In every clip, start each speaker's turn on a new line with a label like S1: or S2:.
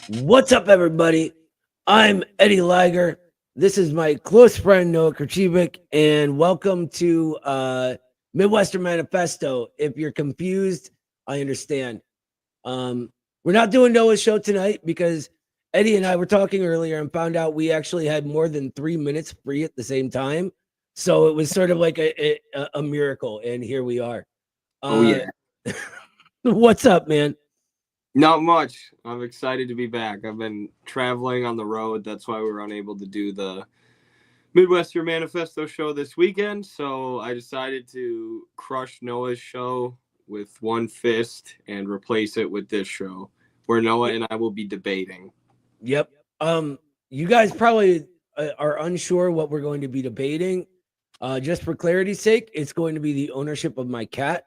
S1: What's up, everybody? I'm Eddie Liger. This is my close friend, Noah Krachevik, and welcome to Midwestern Manifesto. If you're confused, I understand. We're not doing Noah's show tonight because Eddie and I were talking earlier and found out we actually had more than 3 minutes free at the same time. So it was sort of like a miracle, and here we are.
S2: Oh, yeah.
S1: What's up, man?
S2: Not much. I'm excited to be back. I've been traveling on the road. That's why we were unable to do the Midwestern Manifesto show this weekend. So I decided to crush Noah's show with one fist and replace it with this show where Noah and I will be debating.
S1: Yep. You guys probably are unsure what we're going to be debating. Just for clarity's sake, it's going to be the ownership of my cat.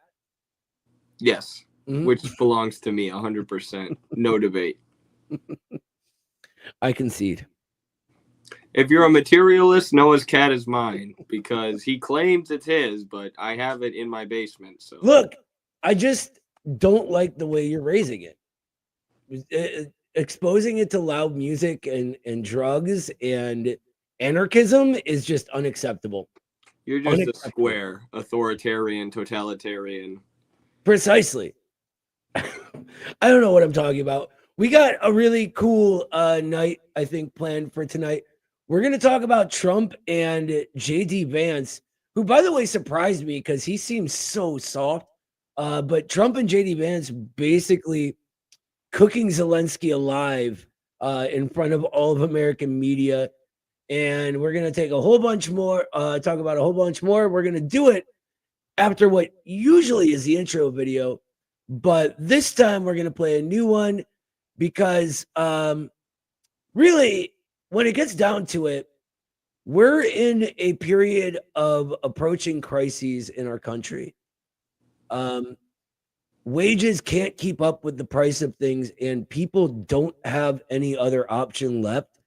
S2: Yes. Which belongs to me 100%. No debate.
S1: I concede.
S2: If you're a materialist, Noah's cat is mine because he claims it's his, but I have it in my basement. So
S1: look, I just don't like the way you're raising it. Exposing it to loud music and drugs and anarchism is just unacceptable.
S2: You're just a square, authoritarian, totalitarian.
S1: Precisely. I don't know what I'm talking about. We got a really cool night, I think, planned for tonight. We're going to talk about Trump and J.D. Vance, who, by the way, surprised me because he seems so soft. But Trump and J.D. Vance basically cooking Zelensky alive in front of all of American media. And we're going to take a whole bunch more, talk about a whole bunch more. We're going to do it after what usually is the intro video. But this time we're going to play a new one because really, when it gets down to it, we're in a period of approaching crises in our country. Wages can't keep up with the price of things, and people don't have any other option left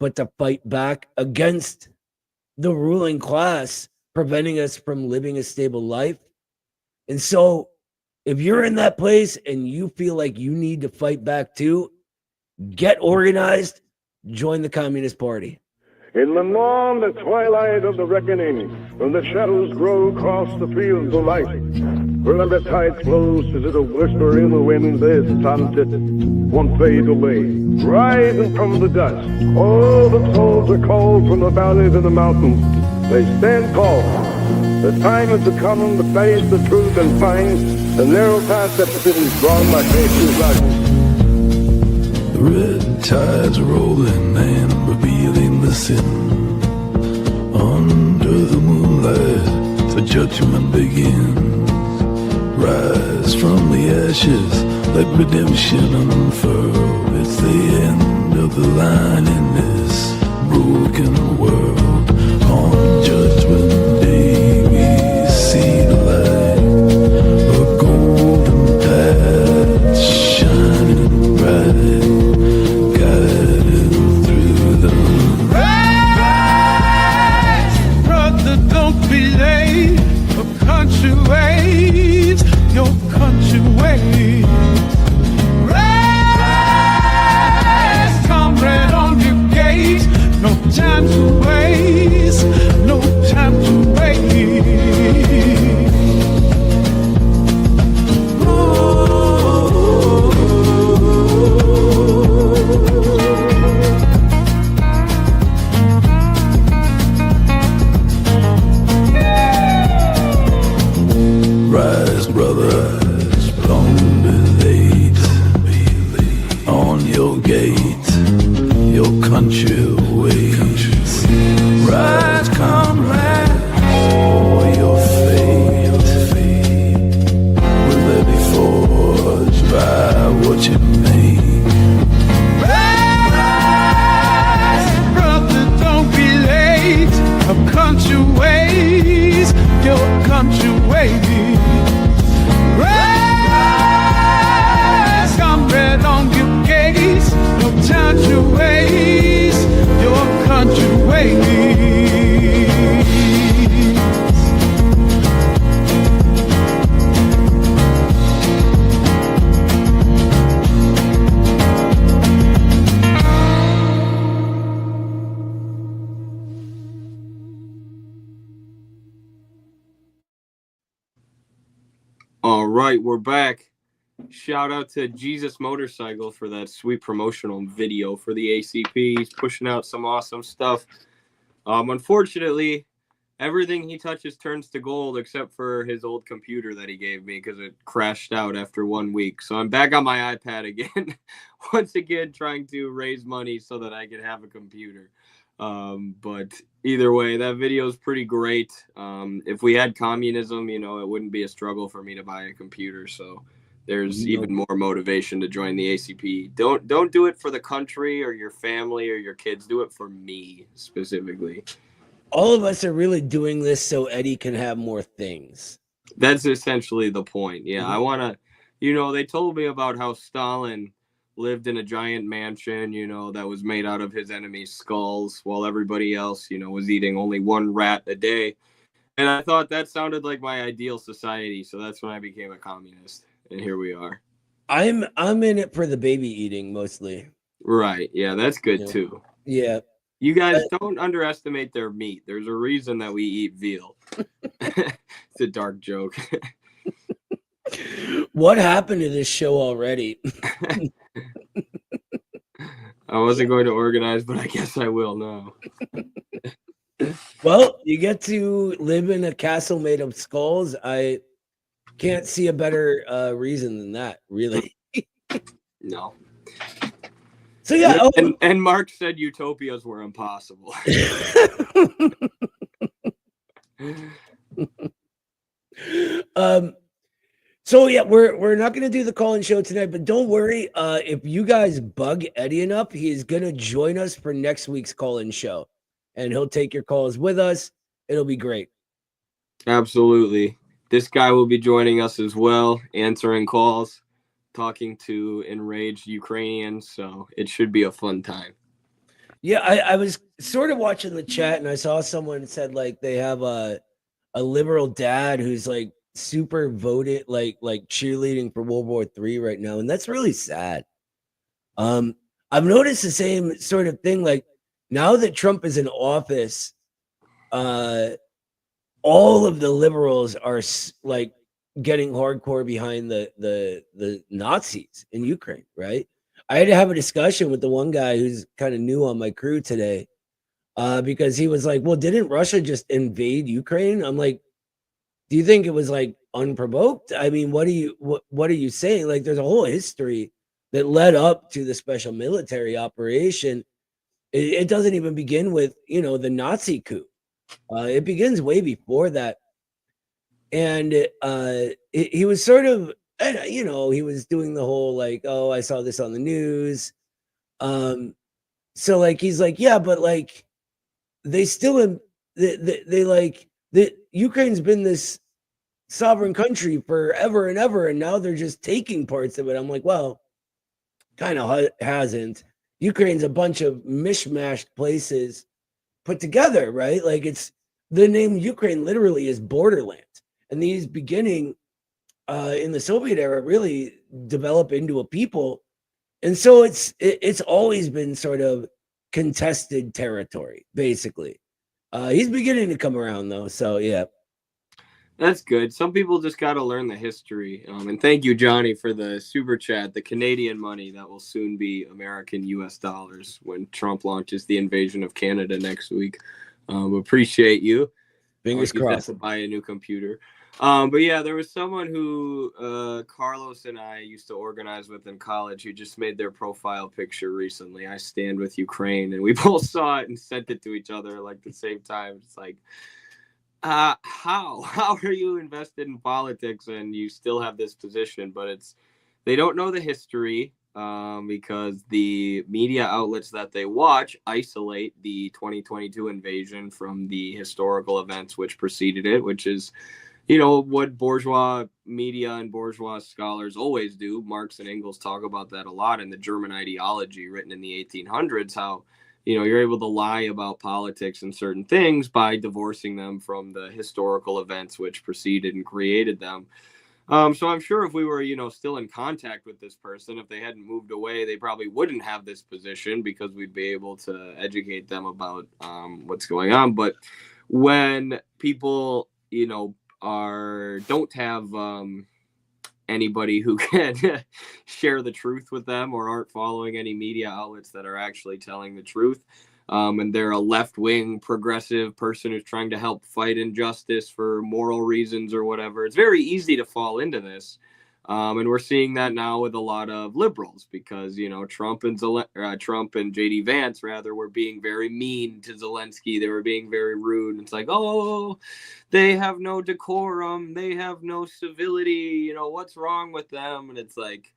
S1: but to fight back against the ruling class, preventing us from living a stable life. And so if you're in that place and you feel like you need to fight back too, get organized, join the Communist Party.
S3: In Le Mans, the twilight of the reckoning, when the shadows grow across the fields of light, where the tide flows to the whisper in the wind, there's sunset, won't fade away. Rising from the dust, all the souls are called from the valleys and the mountains. They stand tall. The time is to come to face the truth and find the narrow path that is drawn by faces like
S4: the red tide's rolling and revealing the sin. Under the moonlight, the judgment begins. Rise from the ashes, let redemption unfurl. It's the end of the line in this broken world. On Judgment Day we see the light, a golden path shining bright, guiding through the
S5: rise, brother, don't be late. Your country waits, your country waits. Rise, comrade, on your gate. No time to waste, no time to waste.
S4: rise, brother, don't be late. On your gate, your country waits. Rise, comrade, for your fate. Will it be forged by what you make?
S5: Rise, brother, don't be late. Your country waits, your country waits.
S2: All right, we're back. Shout out to Jesus Motorcycle for that sweet promotional video for the ACP. He's pushing out some awesome stuff. Unfortunately, everything he touches turns to gold except for his old computer that he gave me because it crashed out after 1 week. So I'm back on my iPad again, once again trying to raise money so that I can have a computer. But either way, that video is pretty great. If we had communism, it wouldn't be a struggle for me to buy a computer. So there's even more motivation to join the ACP. Don't do it for the country or your family or your kids. Do it for me specifically.
S1: All of us are really doing this so Eddie can have more things.
S2: That's essentially the point. Yeah, I want to, they told me about how Stalin lived in a giant mansion, that was made out of his enemies' skulls while everybody else, was eating only one rat a day. And I thought that sounded like my ideal society. So that's when I became a communist. And here we are.
S1: I'm in it for the baby eating mostly.
S2: Right. Yeah, that's good too.
S1: Yeah.
S2: You guys don't underestimate their meat. There's a reason that we eat veal. It's a dark joke.
S1: What happened to this show already?
S2: I wasn't going to organize, but I guess I will now.
S1: Well, you get to live in a castle made of skulls. I can't see a better reason than that, really.
S2: No.
S1: So yeah,
S2: and Marx said utopias were impossible.
S1: So yeah, we're not gonna do the call-in show tonight, but don't worry. If you guys bug Eddie enough, he's gonna join us for next week's call-in show, and he'll take your calls with us. It'll be great.
S2: Absolutely. This guy will be joining us as well, answering calls, talking to enraged Ukrainians. So it should be a fun time.
S1: Yeah, I was sort of watching the chat, and I saw someone said like they have a liberal dad who's like super voted like cheerleading for World War III right now, and that's really sad. I've noticed the same sort of thing. Like now that Trump is in office, all of the liberals are like getting hardcore behind the Nazis in Ukraine, right? I had to have a discussion with the one guy who's kind of new on my crew today, because he was like, well, didn't Russia just invade Ukraine? I'm like, do you think it was like unprovoked? I mean, what are you saying? Like, there's a whole history that led up to the special military operation. It doesn't even begin with, the Nazi coup. It begins way before that. And he was sort of, he was doing the whole like, oh, I saw this on the news. So like, he's like, yeah, but like, they still, they like, the Ukraine's been this sovereign country forever and ever, and now they're just taking parts of it. I'm like, well, kind of hasn't. Ukraine's a bunch of mishmashed places put together, right? Like it's the name Ukraine literally is borderland, and these beginning in the Soviet era really develop into a people, and so it's always been sort of contested territory, basically. He's beginning to come around though, so yeah.
S2: That's good. Some people just got to learn the history. And thank you, Johnny, for the super chat, the Canadian money that will soon be American US dollars when Trump launches the invasion of Canada next week. Appreciate you.
S1: Fingers crossed.
S2: To buy a new computer. But yeah, there was someone who Carlos and I used to organize with in college who just made their profile picture recently. I stand with Ukraine, and we both saw it and sent it to each other like the same time. It's like, how are you invested in politics and you still have this position? But they don't know the history, because the media outlets that they watch isolate the 2022 invasion from the historical events which preceded it, which is, what bourgeois media and bourgeois scholars always do. Marx and Engels talk about that a lot in the German ideology written in the 1800s, how you're able to lie about politics and certain things by divorcing them from the historical events which preceded and created them. So I'm sure if we were, still in contact with this person, if they hadn't moved away, they probably wouldn't have this position because we'd be able to educate them about what's going on. But when people, don't have anybody who can share the truth with them or aren't following any media outlets that are actually telling the truth. And they're a left-wing progressive person who's trying to help fight injustice for moral reasons or whatever. It's very easy to fall into this. And we're seeing that now with a lot of liberals because, you know, Trump and J.D. Vance, rather, were being very mean to Zelensky. They were being very rude. It's like, oh, they have no decorum. They have no civility. You know, what's wrong with them? And it's like,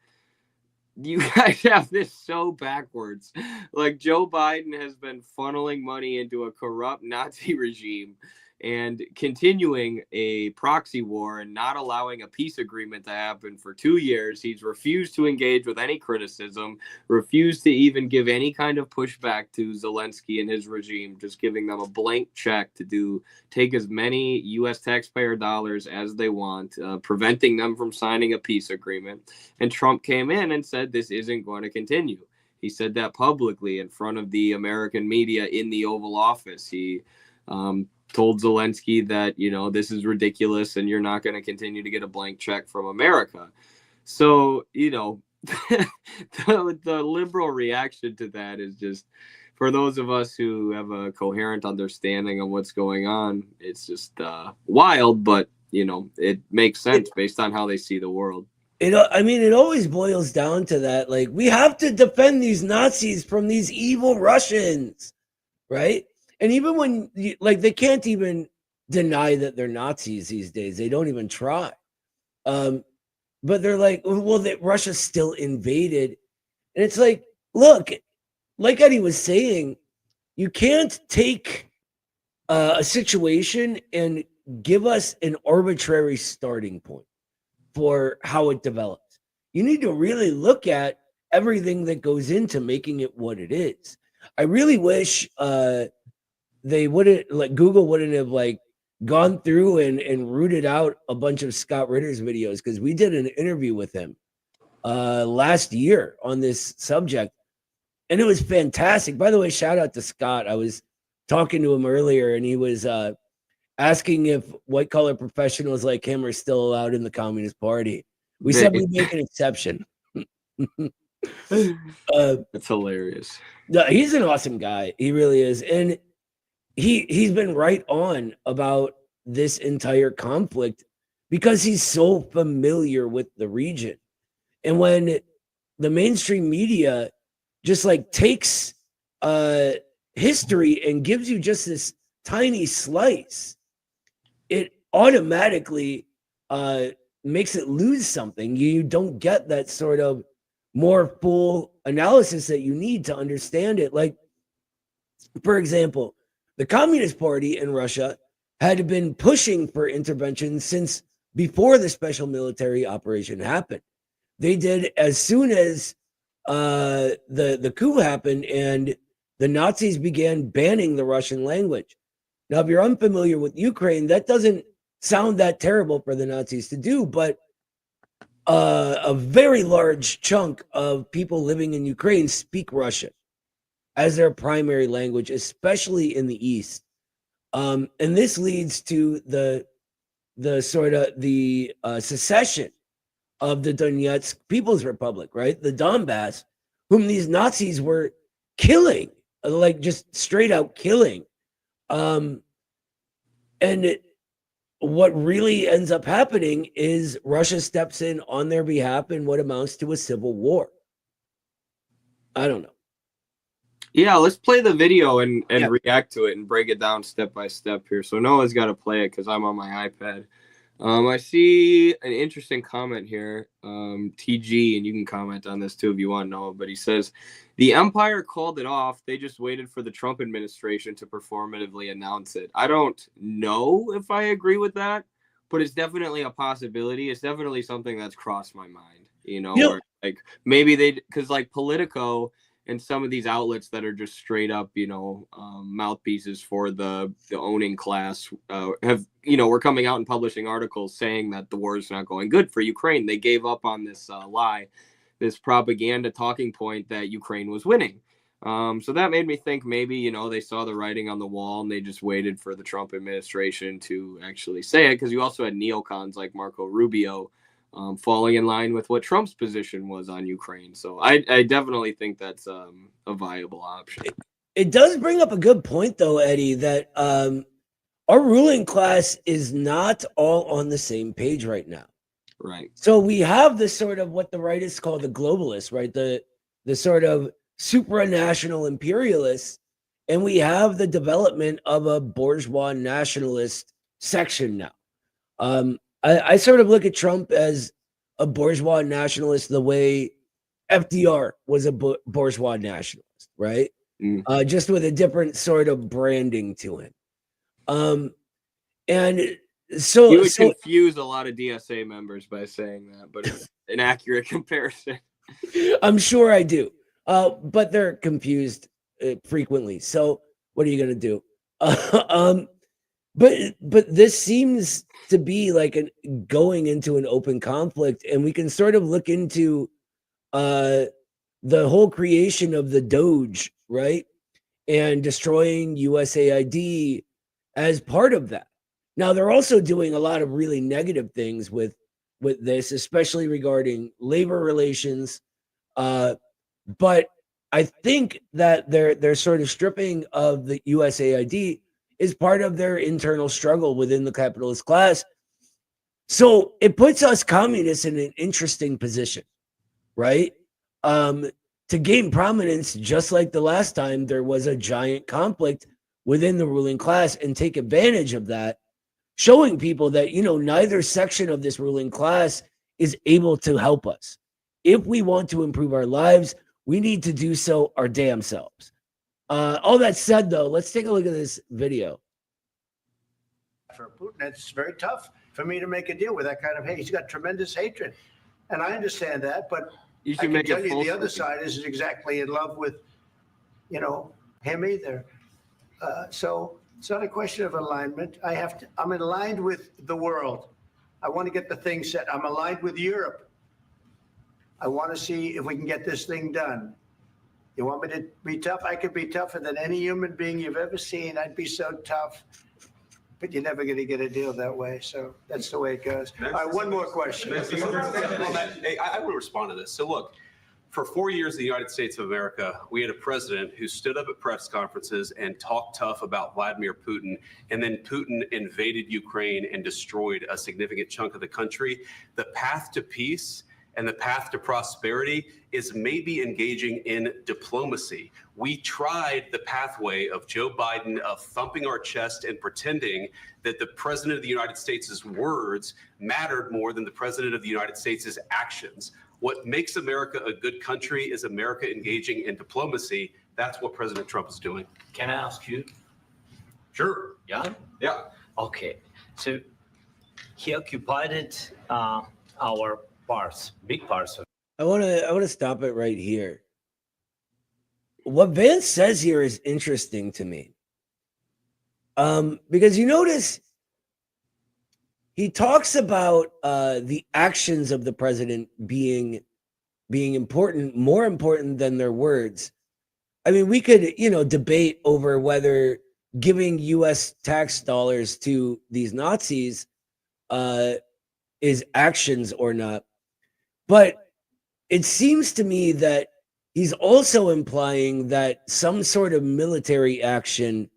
S2: you guys have this so backwards. Like, Joe Biden has been funneling money into a corrupt Nazi regime and continuing a proxy war and not allowing a peace agreement to happen for 2 years. He's refused to engage with any criticism, refused to even give any kind of pushback to Zelensky and his regime, just giving them a blank check to take as many U.S. taxpayer dollars as they want, preventing them from signing a peace agreement. And Trump came in and said this isn't going to continue. He said that publicly in front of the American media in the Oval Office. He told Zelensky that, you know, this is ridiculous and you're not going to continue to get a blank check from America. So, you know, the liberal reaction to that is just, for those of us who have a coherent understanding of what's going on, it's just wild, but, you know, it makes sense based on how they see the world.
S1: I mean, it always boils down to that. Like, we have to defend these Nazis from these evil Russians, right? And even when, they can't even deny that they're Nazis these days. They don't even try. But they're like, well, that Russia still invaded. And it's like, look, like Eddie was saying, you can't take a situation and give us an arbitrary starting point for how it develops. You need to really look at everything that goes into making it what it is. I really wish they wouldn't, like, Google wouldn't have gone through and rooted out a bunch of Scott Ritter's videos, because we did an interview with him last year on this subject, and it was fantastic. By the way, shout out to Scott. I was talking to him earlier, and he was asking if white collar professionals like him are still allowed in the Communist Party. We said we'd make an exception.
S2: That's hilarious.
S1: No, he's an awesome guy. He really is. And he's been right on about this entire conflict because he's so familiar with the region. And when the mainstream media just takes history and gives you just this tiny slice, it automatically makes it lose something. You don't get that sort of more full analysis that you need to understand it. Like, for example, the Communist Party in Russia had been pushing for intervention since before the special military operation happened. They did as soon as the coup happened and the Nazis began banning the Russian language. Now, if you're unfamiliar with Ukraine, that doesn't sound that terrible for the Nazis to do, but a very large chunk of people living in Ukraine speak Russian as their primary language, especially in the East. And this leads to the secession of the Donetsk People's Republic, right? The Donbass, whom these Nazis were killing, just straight out killing. What really ends up happening is Russia steps in on their behalf in what amounts to a civil war. I don't know.
S2: Yeah, let's play the video and react to it and break it down step by step here. So Noah's got to play it because I'm on my iPad. I see an interesting comment here, TG, and you can comment on this too if you want, Noah, but he says, the empire called it off. They just waited for the Trump administration to performatively announce it. I don't know if I agree with that, but it's definitely a possibility. It's definitely something that's crossed my mind, or maybe because Politico and some of these outlets that are just straight up, mouthpieces for the owning class we're coming out and publishing articles saying that the war is not going good for Ukraine. They gave up on this lie, this propaganda talking point that Ukraine was winning. So that made me think maybe, they saw the writing on the wall and they just waited for the Trump administration to actually say it. Because you also had neocons like Marco Rubio falling in line with what Trump's position was on Ukraine. So I definitely think that's a viable option.
S1: It does bring up a good point, though, Eddie, that our ruling class is not all on the same page right now.
S2: Right.
S1: So we have this sort of what the rightists call the globalists, right? The sort of supranational imperialists, and we have the development of a bourgeois nationalist section now. I sort of look at Trump as a bourgeois nationalist the way FDR was a bourgeois nationalist, right? Just with a different sort of branding to him. And so
S2: you would confuse a lot of DSA members by saying that, but it's an accurate comparison.
S1: I'm sure I do. But they're confused frequently. So what are you going to do? But this seems to be like going into an open conflict, and we can sort of look into the whole creation of the Doge, right? And destroying USAID as part of that. Now, they're also doing a lot of really negative things with this, especially regarding labor relations. But I think that they're sort of stripping of the USAID is part of their internal struggle within the capitalist class. So it puts us communists in an interesting position, right? To gain prominence, just like the last time there was a giant conflict within the ruling class, and take advantage of that, showing people that, neither section of this ruling class is able to help us. If we want to improve our lives, we need to do so our damn selves. All that said, though, let's take a look at this video.
S6: For Putin, it's very tough for me to make a deal with that kind of hate. He's got tremendous hatred, and I understand that, but
S2: You
S6: I
S2: should
S6: can
S2: make
S6: tell
S2: it
S6: you
S2: full
S6: the other
S2: circle.
S6: side isn't exactly in love with, him either. So it's not a question of alignment. I'm aligned with the world. I want to get the thing set. I'm aligned with Europe. I want to see if we can get this thing done. You want me to be tough? I could be tougher than any human being you've ever seen. I'd be so tough. But you're never going to get a deal that way. So that's the way it goes. All right, one more question.
S7: Hey, I want to respond to this. So look, for 4 years in the United States of America, we had a president who stood up at press conferences and talked tough about Vladimir Putin, and then Putin invaded Ukraine and destroyed a significant chunk of the country. The path to peace and the path to prosperity is maybe engaging in diplomacy. We tried the pathway of Joe Biden of thumping our chest and pretending that the president of the United States' words mattered more than the president of the United States' actions. What makes America a good country is America engaging in diplomacy. That's what President Trump is doing.
S8: Can I ask you?
S7: Sure.
S8: Yeah?
S7: Yeah.
S8: Okay. So he occupied our parts, big parts of
S1: I want to stop it right here. What Vance says here is interesting to me. Because you notice he talks about the actions of the president being important, more important than their words. I mean, we could, debate over whether giving U.S. tax dollars to these Nazis is actions or not. But it seems to me that he's also implying that some sort of military action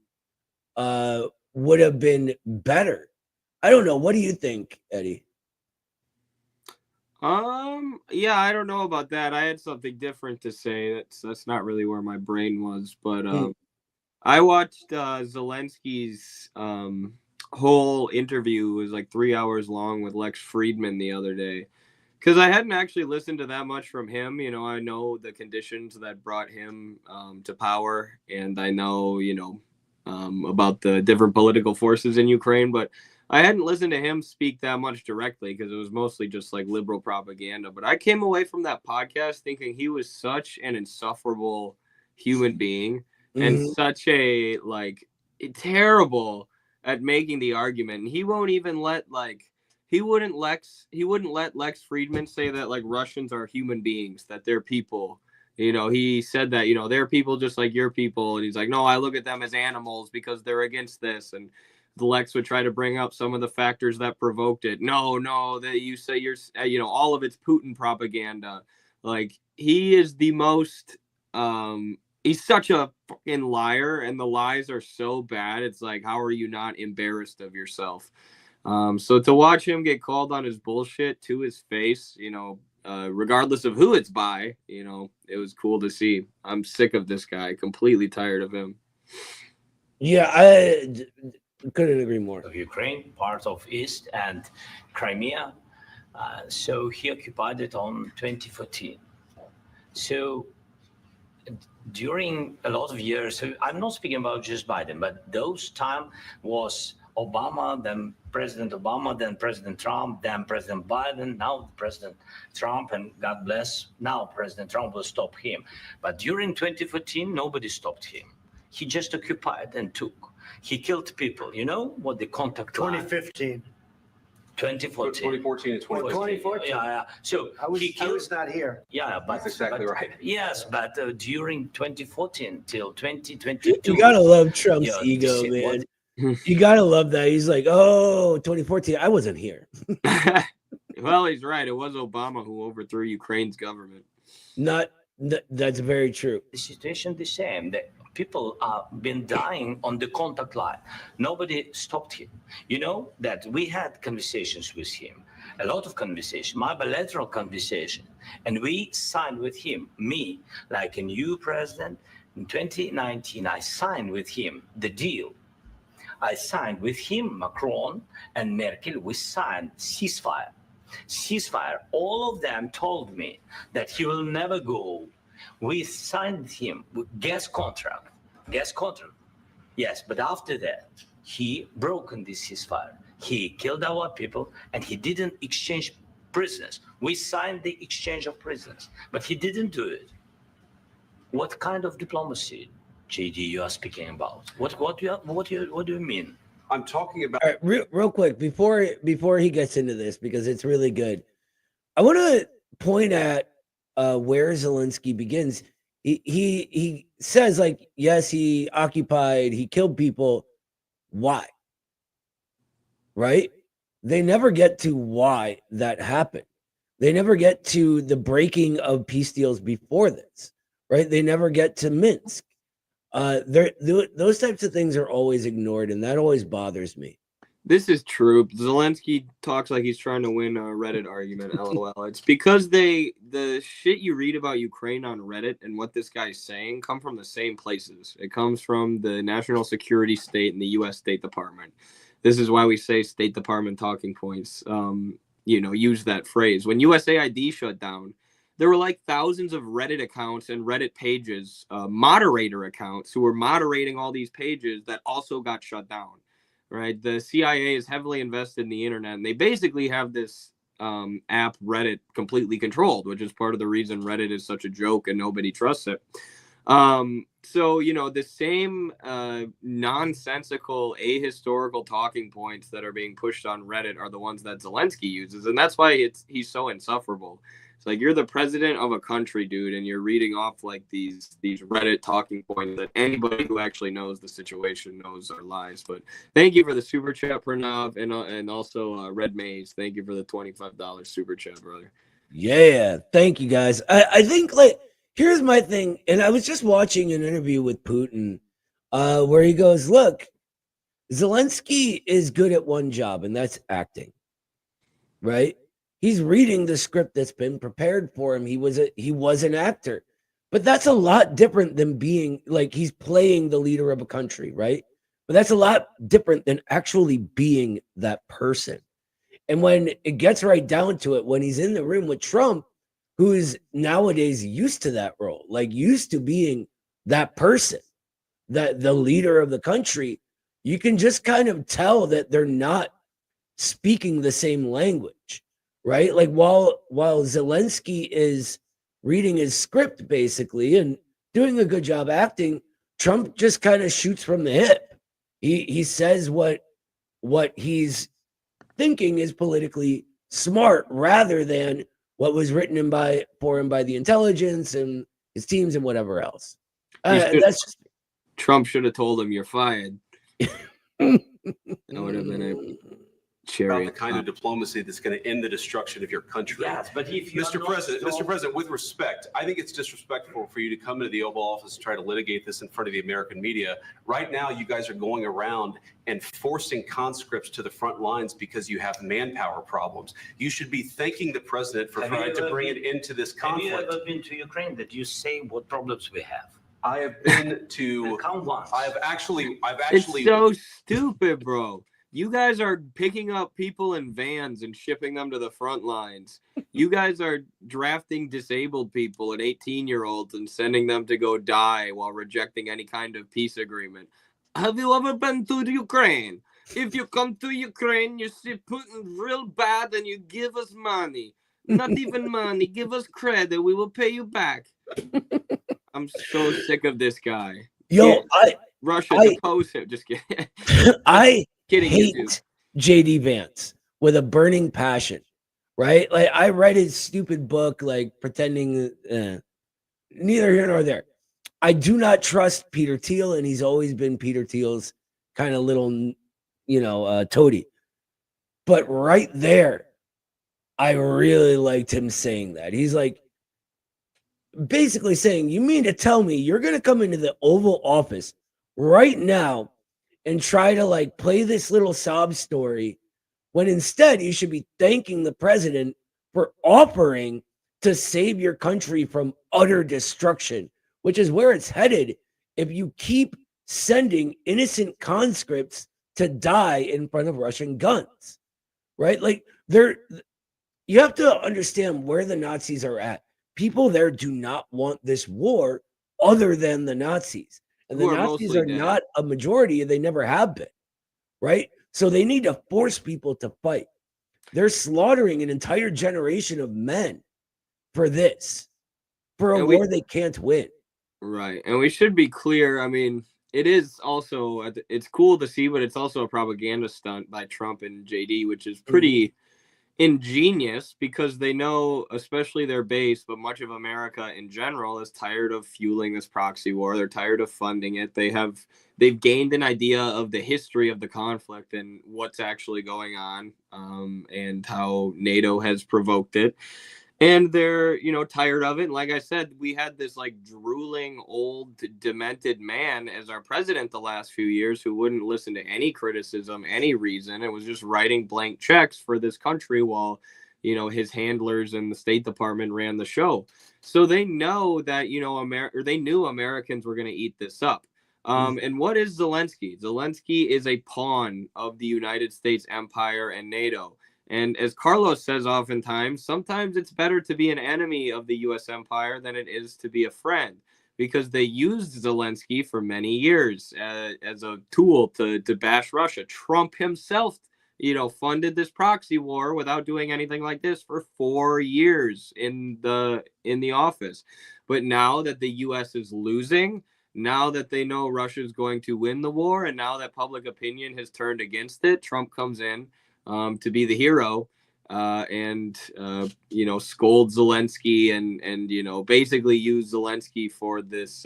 S1: would have been better. I don't know. What do you think, Eddie?
S2: Yeah, I don't know about that. I had something different to say. That's not really where my brain was, but I watched Zelensky's whole interview. It was like 3 hours long with Lex Friedman the other day. Because I hadn't actually listened to that much from him. I know the conditions that brought him to power, and I know, about the different political forces in Ukraine, but I hadn't listened to him speak that much directly because it was mostly just like liberal propaganda. But I came away from that podcast thinking he was such an insufferable human being and such a terrible at making the argument. And he won't even let He wouldn't let Lex Friedman say that Russians are human beings, that they're people. He said that, they're people just like your people. And he's like, no, I look at them as animals because they're against this. And the Lex would try to bring up some of the factors that provoked it. No, that you say you're, all of it's Putin propaganda. Like, he is the most, he's such a fucking liar, and the lies are so bad. It's like, how are you not embarrassed of yourself? So to watch him get called on his bullshit to his face, regardless of who it's by, it was cool to see. I'm sick of this guy, completely tired of him.
S1: Yeah, I couldn't agree more.
S8: Of Ukraine, part of East and Crimea. So he occupied it on 2014. So during a lot of years, so I'm not speaking about just Biden, but those time was Obama, then President Obama, then President Trump, then President Biden, now President Trump, and God bless, now President Trump will stop him. But during 2014, nobody stopped him. He just occupied and took. He killed people. You know what the contact line?
S6: 2015.
S8: 2014.
S7: 2014 and 2014.
S6: 2014.
S8: Yeah. So
S6: I was not here.
S8: Yeah, but
S7: That's exactly right.
S8: Yes, but during 2014 till 2022.
S1: You gotta love Trump's
S8: Yeah,
S1: ego,
S8: this is
S1: man.
S8: what-
S1: You gotta love that. He's like, oh, 2014, I wasn't here.
S2: Well, he's right. It was Obama who overthrew Ukraine's government.
S1: That's very true.
S8: The situation the same. The people have been dying on the contact line. Nobody stopped him. You know that we had conversations with him, a lot of conversation, my bilateral conversation, and we signed with him, me, like a new president. In 2019, I signed with him the deal. I signed with him, Macron and Merkel, we signed ceasefire. Ceasefire, all of them told me that he will never go. We signed him with gas contract. Yes, but after that, he broken this ceasefire. He killed our people and he didn't exchange prisoners. We signed the exchange of prisoners, but he didn't do it. What kind of diplomacy, JD, you are speaking about? What do you mean?
S7: I'm talking about.
S1: All right, real quick before he gets into this, because it's really good. I want to point at where Zelensky begins. He says, like, yes, he occupied, he killed people. Why? Right? They never get to why that happened. They never get to the breaking of peace deals before this, right? They never get to Minsk. Those types of things are always ignored, and that always bothers me.
S2: This is true. Zelensky talks like he's trying to win a Reddit argument. LOL. It's because the shit you read about Ukraine on Reddit and what this guy's saying come from the same places. It comes from the National Security State and the U.S. State Department. This is why we say State Department talking points. Use that phrase. When USAID shut down, there were like thousands of Reddit accounts and Reddit pages, moderator accounts who were moderating all these pages that also got shut down. Right, the CIA is heavily invested in the internet, and they basically have this app Reddit completely controlled, which is part of the reason Reddit is such a joke and nobody trusts it. So the same nonsensical, ahistorical talking points that are being pushed on Reddit are the ones that Zelensky uses, and that's why he's so insufferable. It's like, you're the president of a country, dude, and you're reading off like these Reddit talking points that anybody who actually knows the situation knows are lies. But thank you for the super chat, Pranav, and also Red Maze. Thank you for the $25 super chat, brother.
S1: Yeah, thank you guys. I think, like, here's my thing, and I was just watching an interview with Putin where he goes, look, Zelensky is good at one job, and that's acting, right? He's reading the script that's been prepared for him. He was an actor, but that's a lot different than being, like, he's playing the leader of a country, right? But that's a lot different than actually being that person. And when it gets right down to it, when he's in the room with Trump, who is nowadays used to that role, like used to being that person, that the leader of the country, you can just kind of tell that they're not speaking the same language. Right? Like while Zelensky is reading his script basically and doing a good job acting, Trump just kind of shoots from the hip. He says what he's thinking is politically smart rather than what was written for him by the intelligence and his teams and whatever else. That's just
S2: Trump should have told him, you're fired. That would have been a
S7: about
S2: cherry.
S7: the kind of diplomacy that's going to end the destruction of your country.
S8: Yes, but if you
S7: Mr. President, with respect, I think it's disrespectful for you to come into the Oval Office and try to litigate this in front of the American media. Right now, you guys are going around and forcing conscripts to the front lines because you have manpower problems. You should be thanking the president for trying to bring it into this conflict.
S8: Have you ever been to Ukraine that you say what problems we have?
S7: I have been to.
S8: Count once.
S7: I've actually.
S2: It's so stupid, bro. You guys are picking up people in vans and shipping them to the front lines. You guys are drafting disabled people and 18-year-olds and sending them to go die while rejecting any kind of peace agreement. Have you ever been to Ukraine? If you come to Ukraine, you see Putin real bad and you give us money. Not even money. Give us credit. We will pay you back. I'm so sick of this guy.
S1: Yo,
S2: Russia, depose him. Just kidding.
S1: I
S2: Kidding
S1: hate JD Vance with a burning passion, right? Like I read his stupid book, like pretending neither here nor there. I do not trust Peter Thiel, and he's always been Peter Thiel's kind of little, toady. But right there, I really liked him saying that. He's like basically saying, you mean to tell me you're going to come into the Oval Office right now and try to like play this little sob story when instead you should be thanking the president for offering to save your country from utter destruction, which is where it's headed if you keep sending innocent conscripts to die in front of Russian guns, right? Like you have to understand where the Nazis are at. People there do not want this war other than the Nazis. And the Nazis are not a majority. They never have been, right? So they need to force people to fight. They're slaughtering an entire generation of men for this, for a war they can't win.
S2: Right. And we should be clear. I mean, it is also, it's cool to see, but it's also a propaganda stunt by Trump and JD, which is pretty ingenious because they know, especially their base, but much of America in general is tired of fueling this proxy war. They're tired of funding it. They've gained an idea of the history of the conflict and what's actually going on, and how NATO has provoked it. And they're, tired of it. And like I said, we had this like drooling, old, demented man as our president the last few years who wouldn't listen to any criticism, any reason. It was just writing blank checks for this country while, his handlers and the State Department ran the show. So they know that, they knew Americans were going to eat this up. And what is Zelensky? Zelensky is a pawn of the United States empire and NATO. And as Carlos says oftentimes, sometimes it's better to be an enemy of the U.S. empire than it is to be a friend, because they used Zelensky for many years as a tool to bash Russia. Trump himself, funded this proxy war without doing anything like this for 4 years in the office. But now that the U.S. is losing, now that they know Russia is going to win the war, and now that public opinion has turned against it, Trump comes in to be the hero, and scold Zelensky and basically use Zelensky for this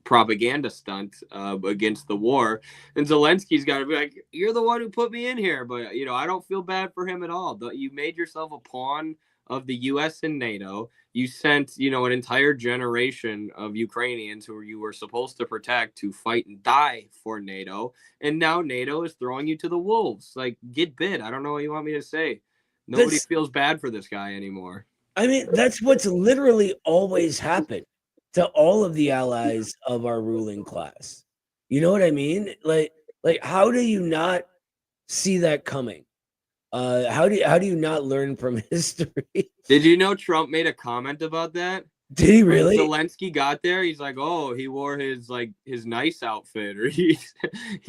S2: propaganda stunt against the war. And Zelensky's got to be like, you're the one who put me in here, but I don't feel bad for him at all. You made yourself a pawn of the U.S. and NATO. You sent an entire generation of Ukrainians who you were supposed to protect to fight and die for NATO, and now NATO is throwing you to the wolves. Like, get bit. I don't know what you want me to say. Nobody feels bad for this guy anymore.
S1: I mean, that's what's literally always happened to all of the allies of our ruling class. You know what I mean? Like how do you not see that coming? How do you not learn from history?
S2: Did you know Trump made a comment about that?
S1: Did he really?
S2: When Zelensky got there, he's like, oh, he wore his nice outfit, or he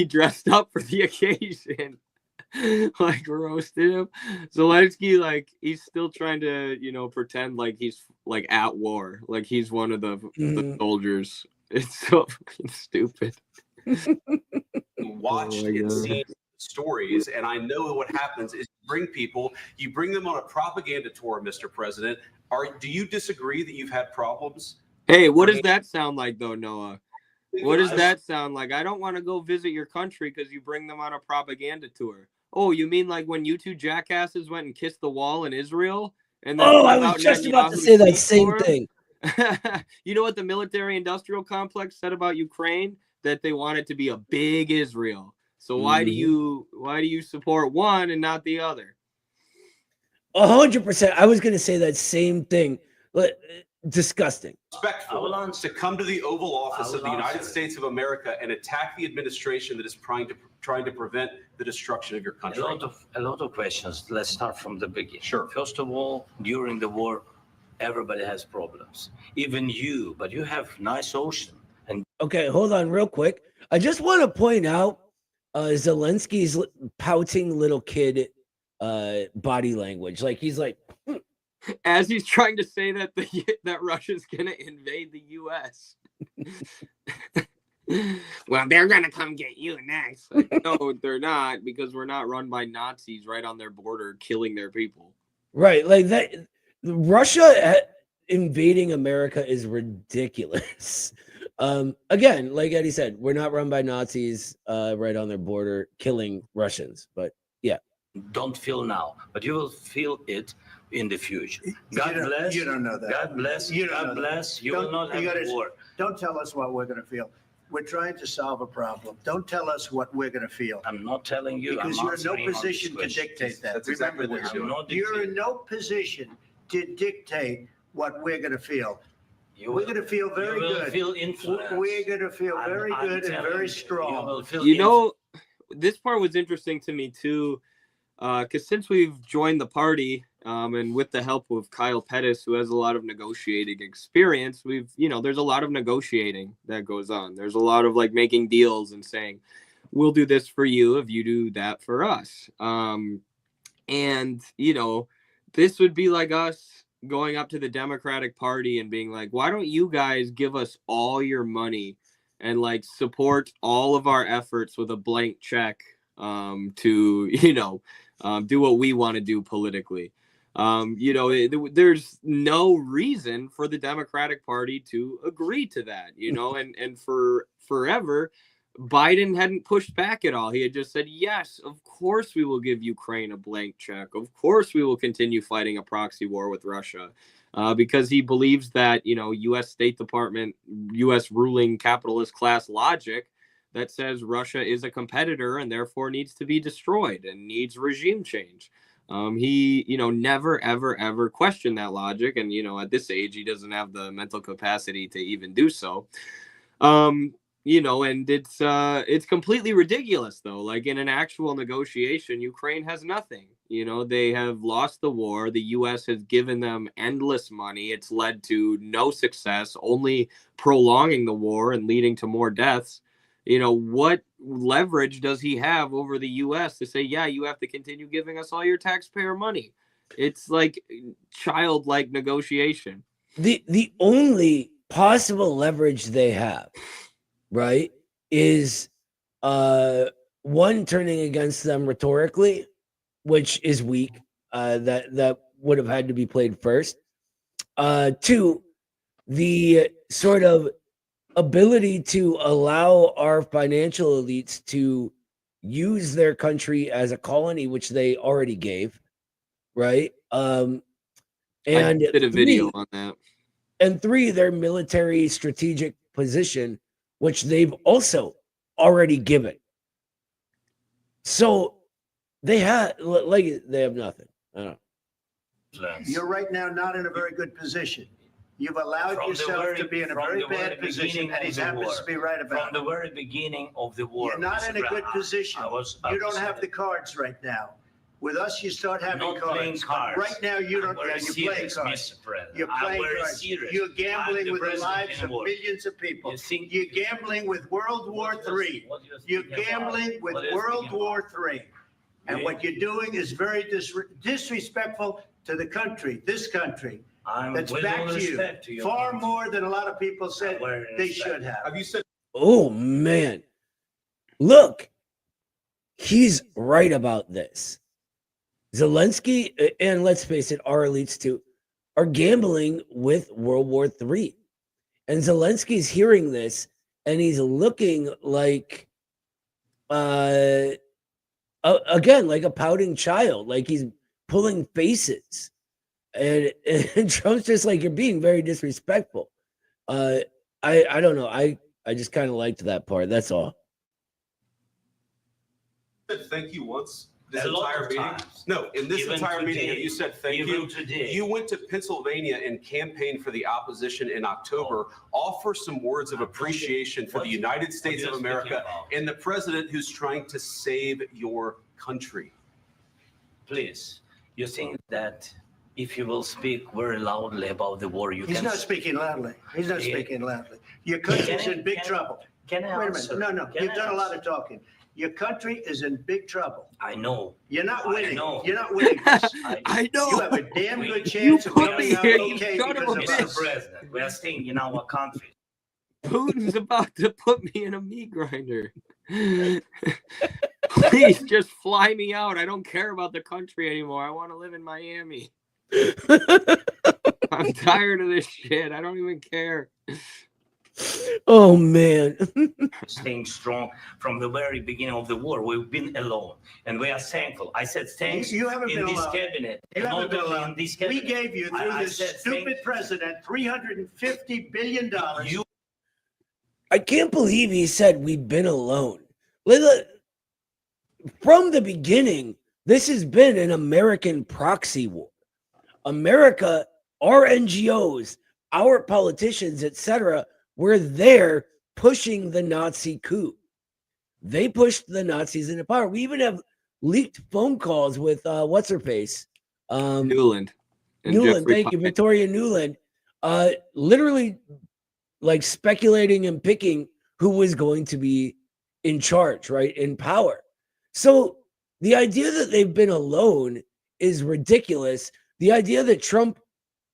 S2: dressed up for the occasion. Like, roasted him. Zelensky, he's still trying to, pretend like he's at war, like he's one of the soldiers. It's so fucking stupid.
S7: Watched and seen stories, and I know what happens is you bring them on a propaganda tour, Mr. President. Do you disagree that you've had problems?
S2: Hey, what does that sound like though, Noah? What does that sound like? I don't want to go visit your country because you bring them on a propaganda tour. Oh, you mean like when you two jackasses went and kissed the wall in Israel? And then
S1: Oh, I was just about to say that same thing.
S2: You know what the military-industrial complex said about Ukraine? That they want it to be a big Israel. So why do you support one and not the other?
S1: 100%. I was going to say that same thing. Disgusting.
S7: Respectful to come to the Oval Office of the United States of America and attack the administration that is trying to prevent the destruction of your country.
S8: A lot of questions. Let's start from the beginning.
S7: Sure.
S8: First of all, during the war, everybody has problems. Even you, but you have nice ocean. And
S1: okay, hold on real quick. I just want to point out Zelensky's pouting little kid body language. Like he's like,
S2: as he's trying to say that that Russia's gonna invade the U.S. Well, they're gonna come get you next. Like, no, they're not, because we're not run by Nazis right on their border, killing their people.
S1: Right, like that. Russia invading America is ridiculous. Again, like Eddie said, we're not run by Nazis right on their border, killing Russians. But yeah,
S8: don't feel now, but you will feel it in the future. God bless.
S6: You don't know that.
S8: God bless. God bless. You will not have a war.
S6: Don't tell us what we're going to feel. We're trying to solve a problem. Don't tell us what we're going to feel.
S8: I'm not telling you.
S6: Because you're in no position to dictate that.
S7: That's exactly what you're doing.
S6: You're in no position to dictate what we're going to feel. We're going to feel very good.
S8: Feel influenced.
S6: We're going to feel very good and very strong.
S2: You know, this part was interesting to me too, because since we've joined the party, and with the help of Kyle Pettis, who has a lot of negotiating experience, there's a lot of negotiating that goes on. There's a lot of like making deals and saying, we'll do this for you if you do that for us. And, this would be like us going up to the Democratic Party and being like, why don't you guys give us all your money and like support all of our efforts with a blank check to, do what we want to do politically. There's no reason for the Democratic Party to agree to that, and for forever, Biden hadn't pushed back at all. He had just said, yes, of course we will give Ukraine a blank check. Of course we will continue fighting a proxy war with Russia, because he believes that, U.S. State Department, U.S. ruling capitalist class logic that says Russia is a competitor and therefore needs to be destroyed and needs regime change. He, never, ever, ever questioned that logic. And, at this age, he doesn't have the mental capacity to even do so. And it's completely ridiculous, though. Like in an actual negotiation, Ukraine has nothing. They have lost the war. The U.S. has given them endless money. It's led to no success, only prolonging the war and leading to more deaths. What leverage does he have over the U.S. to say, yeah, you have to continue giving us all your taxpayer money? It's like childlike negotiation.
S1: The only possible leverage they have, right, is one, turning against them rhetorically, which is weak. That would have had to be played first. Two, the sort of ability to allow our financial elites to use their country as a colony, which they already gave, right? And
S2: I did a video on that.
S1: And three, their military strategic position, which they've also already given. So they have nothing. I don't know.
S6: You're right now not in a very good position. You've allowed yourself to be in a very bad position, and he happens to be right about it.
S8: From the very beginning of the war.
S6: You're not in a good position. You don't have the cards right now. With us, you start having cards. Right now, you don't. You're playing cards. You're playing cards. You're gambling with the lives of millions of people. You're gambling with World War III. You're gambling with World War III. And what you're doing is very disrespectful to the country, this country. That's back to you. Far more than a lot of people said they should have.
S7: Have you said?
S1: Oh, man. Look, he's right about this. Zelensky, and let's face it, our elites too, are gambling with World War III. And Zelensky's hearing this, and he's looking like, again, like a pouting child, like he's pulling faces, and Trump's just like, you're being very disrespectful. I don't know. I just kind of liked that part. That's all.
S7: Thank you once. This
S8: A lot
S7: entire
S8: of
S7: meeting.
S8: times.
S7: No, in this
S8: Even
S7: entire meeting,
S8: today.
S7: have you said thank
S8: Even
S7: you?
S8: today.
S7: You went to Pennsylvania and campaigned for the opposition in October. Offer some words of appreciation for the United States of America and the president who's trying to save your country.
S8: Please, you think that if you will speak very loudly about the war, you
S6: He's
S8: can...
S6: not speaking loudly. He's not
S8: Yeah.
S6: speaking loudly. Your country's in big trouble.
S8: Can I
S6: Wait a
S8: answer?
S6: minute. No,
S8: Can
S6: you've
S8: I
S6: done a lot
S8: answer?
S6: of talking. Your country is in big trouble.
S8: I know.
S6: You're not
S8: I
S6: winning.
S8: know.
S6: You're not winning this.
S1: I know.
S6: You have a damn
S8: We-
S6: good
S8: you
S6: chance of
S1: put
S6: coming
S1: me
S6: out
S1: here,
S6: okay
S1: you son of
S6: because
S1: a
S6: of
S8: Mr.
S6: us.
S8: President, we are staying in our country.
S2: Putin's about to put me in a meat grinder. Please just fly me out. I don't care about the country anymore. I want to live in Miami. I'm tired of this shit. I don't even care.
S1: Oh man.
S8: Staying strong from the very beginning of the war. We've been alone, and we are thankful. I said thanks
S6: You haven't
S8: in
S6: been
S8: this
S6: alone.
S8: cabinet.
S6: You haven't
S8: not
S6: been
S8: only
S6: alone.
S8: in this
S6: We
S8: cabinet.
S6: gave you, through
S8: I
S6: this
S8: said
S6: stupid president, $350 billion.
S8: You
S1: I can't believe he said we've been alone. From the beginning, this has been an American proxy war. America, our NGOs, our politicians, etc., were there pushing the Nazi coup. They pushed the Nazis into power. We even have leaked phone calls with what's her face?
S2: Newland. and
S1: Newland,
S2: Jeffrey
S1: thank you,
S2: Pine.
S1: Victoria Newland, literally like speculating and picking who was going to be in charge, right, in power. So the idea that they've been alone is ridiculous. The idea that Trump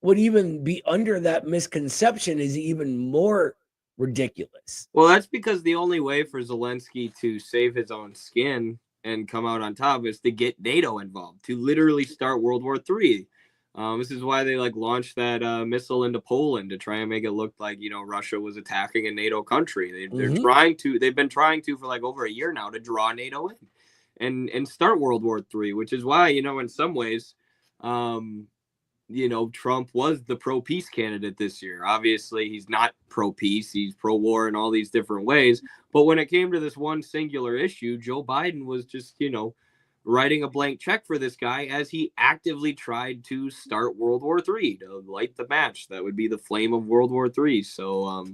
S1: would even be under that misconception is even more ridiculous.
S2: Well, that's because the only way for Zelensky to save his own skin and come out on top is to get NATO involved, to literally start World War III. This is why they launched that missile into Poland to try and make it look like, Russia was attacking a NATO country. They've been trying to for over a year now to draw NATO in and start World War III, which is why, in some ways, Trump was the pro-peace candidate this year. Obviously, he's not pro-peace. He's pro-war in all these different ways. But when it came to this one singular issue, Joe Biden was just, writing a blank check for this guy as he actively tried to start World War III, to light the match. That would be the flame of World War III. So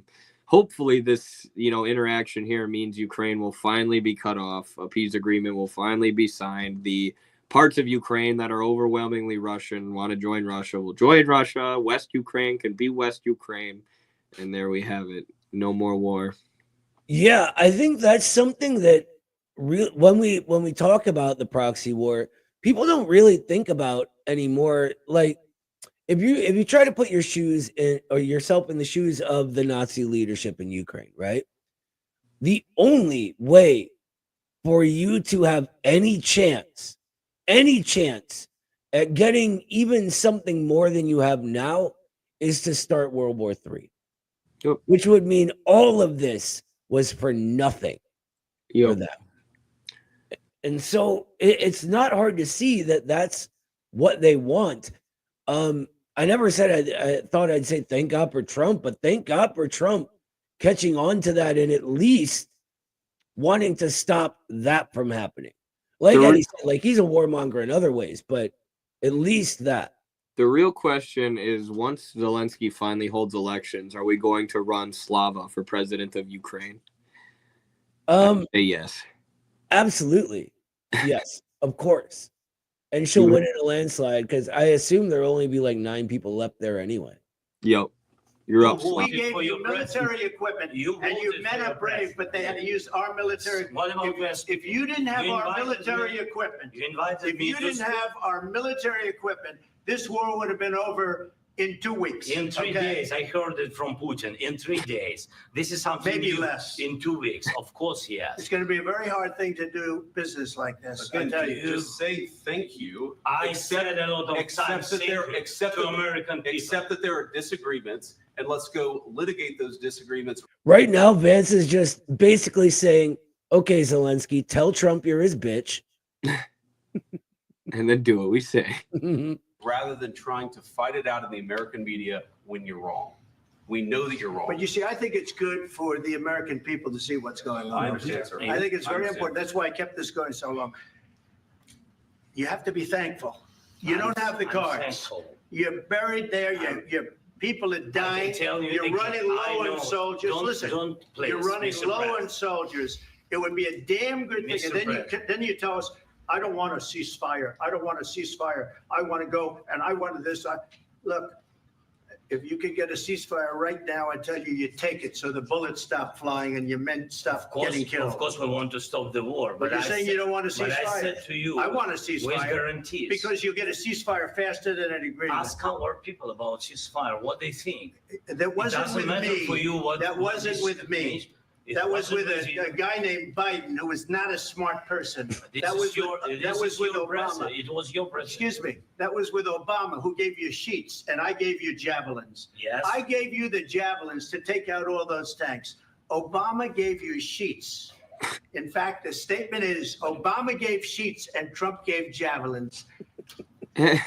S2: hopefully this, interaction here means Ukraine will finally be cut off. A peace agreement will finally be signed. The parts of Ukraine that are overwhelmingly Russian want to join Russia will join Russia. West Ukraine can be West Ukraine. And there we have it. No more war.
S1: Yeah, I think that's something that when we talk about the proxy war, people don't really think about anymore. Like if you try to put your shoes in or yourself in the shoes of the Nazi leadership in Ukraine, right? The only way for you to have any chance at getting even something more than you have now is to start World War III,
S2: Yep.
S1: which would mean all of this was for nothing for them. And so it's not hard to see that that's what they want. I never said I thought I'd say thank God for Trump, but thank God for Trump catching on to that and at least wanting to stop that from happening. Like Eddie said, he's a warmonger in other ways, but at least that.
S2: The real question is, once Zelensky finally holds elections, are we going to run Slava for president of Ukraine? Say yes.
S1: Absolutely. Yes, of course. And she'll win in a landslide because I assume there'll only be 9 people left there anyway.
S2: Yep. You're up,
S6: We
S2: Slava.
S6: gave you military equipment, and you
S8: voted
S6: men
S8: for
S6: are
S8: your
S6: brave,
S8: president.
S6: but they had to use our military.
S8: What about West?
S6: If you didn't have
S8: You
S6: our
S8: invited
S6: military
S8: me.
S6: equipment,
S8: You invited
S6: if
S8: me
S6: you
S8: to
S6: didn't
S8: speak.
S6: have our military equipment, this war would have been over in 2 weeks.
S8: In 3
S6: okay?
S8: days, I heard it from Putin. In 3 days, this is something
S6: Maybe
S8: new.
S6: less.
S8: In 2 weeks, of course,
S6: It's
S8: yes.
S6: going to be a very hard thing to do business like this. I
S7: Again,
S6: tell you.
S7: just say thank you.
S8: I said a lot of
S7: Accept
S8: times
S7: that there,
S8: thank you
S7: accept
S8: to
S7: that,
S8: American people.
S7: accept that there are disagreements, and let's go litigate those disagreements.
S1: Right now, Vance is just basically saying, okay, Zelensky, tell Trump you're his bitch.
S2: And then do what we say.
S7: Rather than trying to fight it out in the American media when you're wrong. We know that you're wrong.
S6: But you see, I think it's good for the American people to see what's going on.
S7: I understand, sir.
S6: I think it's
S7: I
S6: very
S7: understand.
S6: important. That's why I kept this going so long. You have to be thankful. You don't have the
S8: I'm
S6: cards.
S8: thankful.
S6: You're buried there. Your people are
S8: I
S6: dying.
S8: can tell you
S6: You're
S8: again,
S6: running
S8: I
S6: low
S8: know.
S6: on soldiers.
S8: Don't-
S6: Listen,
S8: don't please,
S6: you're running
S8: Mr.
S6: low
S8: President.
S6: on soldiers. It would be a damn good thing.
S8: Mr.
S6: And then you tell us, I don't want a ceasefire. I don't want a ceasefire. I want to go and I want this. Look, if you could get a ceasefire right now, I tell you, you take it so the bullets stop flying and your men stop getting killed.
S8: Of course, we want to stop the war.
S6: But you're
S8: I
S6: saying you don't want a
S8: But I
S6: ceasefire.
S8: said to you,
S6: I want a
S8: with
S6: ceasefire
S8: guarantees.
S6: because you'll get a ceasefire faster than an agreement.
S8: Ask our people about ceasefire, what they think.
S6: That wasn't
S8: doesn't
S6: with
S8: matter
S6: me.
S8: for you what-
S6: That
S8: what
S6: wasn't
S8: is-
S6: with me.
S8: It
S6: That was
S8: wasn't
S6: with
S8: you.
S6: a guy named Biden who was not a smart person.
S8: This
S6: That
S8: is
S6: was
S8: your,
S6: with,
S8: this
S6: that was
S8: is
S6: with
S8: your
S6: Obama.
S8: president. It was your president.
S6: Excuse me. That was with Obama, who gave you sheets, and I gave you javelins.
S8: Yes.
S6: I gave you the javelins to take out all those tanks. Obama gave you sheets. In fact, the statement is Obama gave sheets and Trump gave javelins.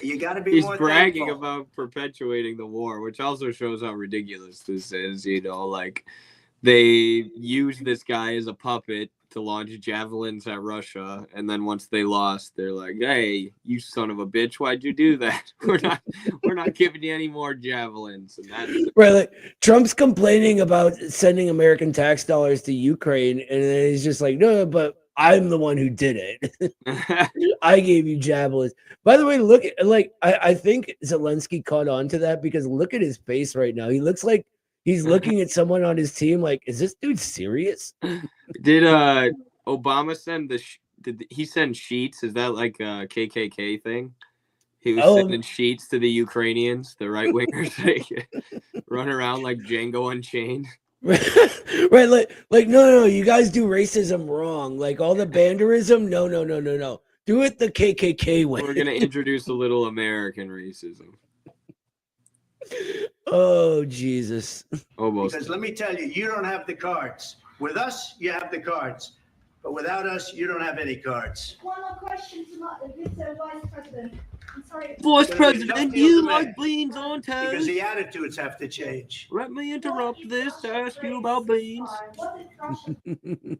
S6: You got to be
S2: He's
S6: more
S2: bragging
S6: thankful.
S2: about perpetuating the war, which also shows how ridiculous this is. You know, like they used this guy as a puppet to launch javelins at Russia, and then once they lost, they're like, "Hey, you son of a bitch, why'd you do that? We're not giving you any more javelins." And that's
S1: Right, like Trump's complaining about sending American tax dollars to Ukraine, and then he's just like, no, but I'm the one who did it. I gave you javelins. By the way, look at I think Zelensky caught on to that because look at his face right now. He looks like he's looking at someone on his team like, is this dude serious?
S2: Did Obama send did he send sheets? Is that like a KKK thing? He was sending sheets to the Ukrainians, the right wingers, they run around like Django Unchained.
S1: Right, like no, you guys do racism wrong. Like all the banderism, no. Do it the KKK way.
S2: We're gonna introduce a little American racism.
S1: Oh Jesus!
S2: Almost.
S6: Because let me tell you, you don't have the cards. With us, you have the cards. But without us, you don't have any cards.
S9: One more question to Mr. Vice President. I'm sorry.
S2: Vice
S6: President,
S2: President,
S6: you
S2: you
S6: like
S2: like beans on
S6: Because
S2: toast?
S6: the attitudes have to change.
S2: Let me interrupt this to ask you about beans.
S9: What is Russia?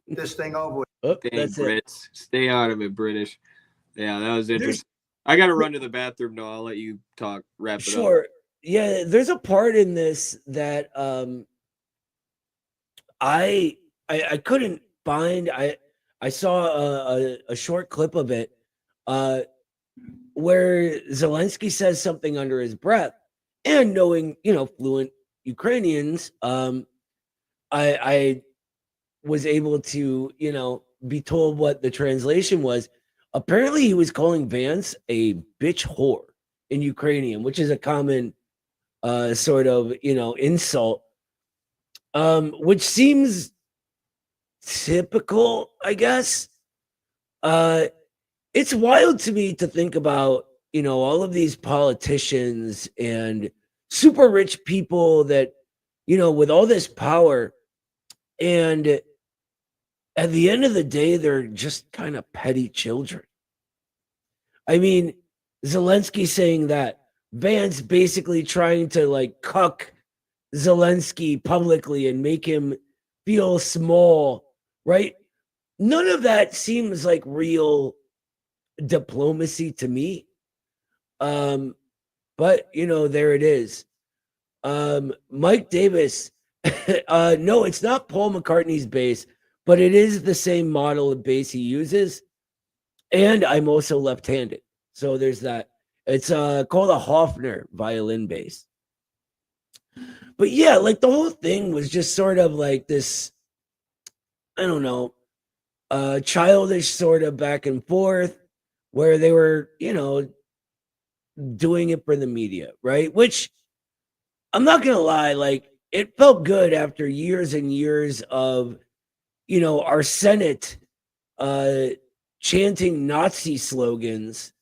S6: This thing over with.
S1: Oh,
S2: Dang
S1: that's it.
S2: Brits. Stay out of it, British. Yeah, that was interesting. I gotta run to the bathroom now. I'll let you talk. Wrap it up.
S1: Sure. Yeah, there's a part in this that I couldn't find. I saw a short clip of it where Zelensky says something under his breath, and knowing fluent Ukrainians, I was able to be told what the translation was. Apparently, he was calling Vance a bitch whore in Ukrainian, which is a common sort of insult, which seems typical, I guess. It's wild to me to think about all of these politicians and super rich people that with all this power, and at the end of the day they're just kind of petty children. I mean, Zelensky saying that, Vance basically trying to cuck Zelensky publicly and make him feel small, right? None of that seems like real diplomacy to me. But there it is. Mike Davis, no, it's not Paul McCartney's bass, but it is the same model of bass he uses. And I'm also left-handed. So there's that. It's called a Hofner violin bass. But yeah, the whole thing was just sort of like this, I don't know, childish sort of back and forth where they were, doing it for the media, right? Which I'm not going to lie, it felt good after years and years of, our Senate chanting Nazi slogans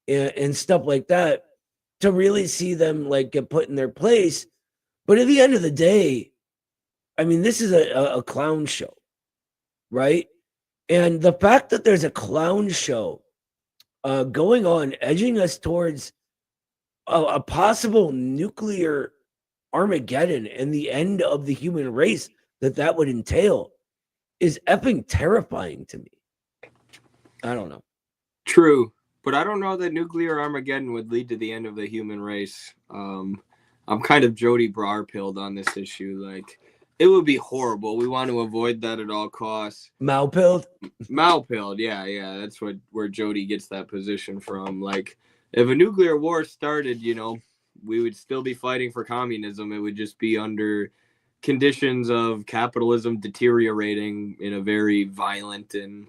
S1: and stuff like that, to really see them get put in their place. But at the end of the day, I mean, this is a clown show, right? And the fact that there's a clown show going on, edging us towards a possible nuclear Armageddon and the end of the human race that would entail is effing terrifying to me. I don't know.
S2: True, but I don't know that nuclear Armageddon would lead to the end of the human race. I'm kind of Jody Brar-pilled on this issue. Like, it would be horrible. We want to avoid that at all costs.
S1: Malpilled?
S2: Malpilled, yeah. That's where Jody gets that position from. Like, if a nuclear war started, you know, we would still be fighting for communism. It would just be under conditions of capitalism deteriorating in a very violent and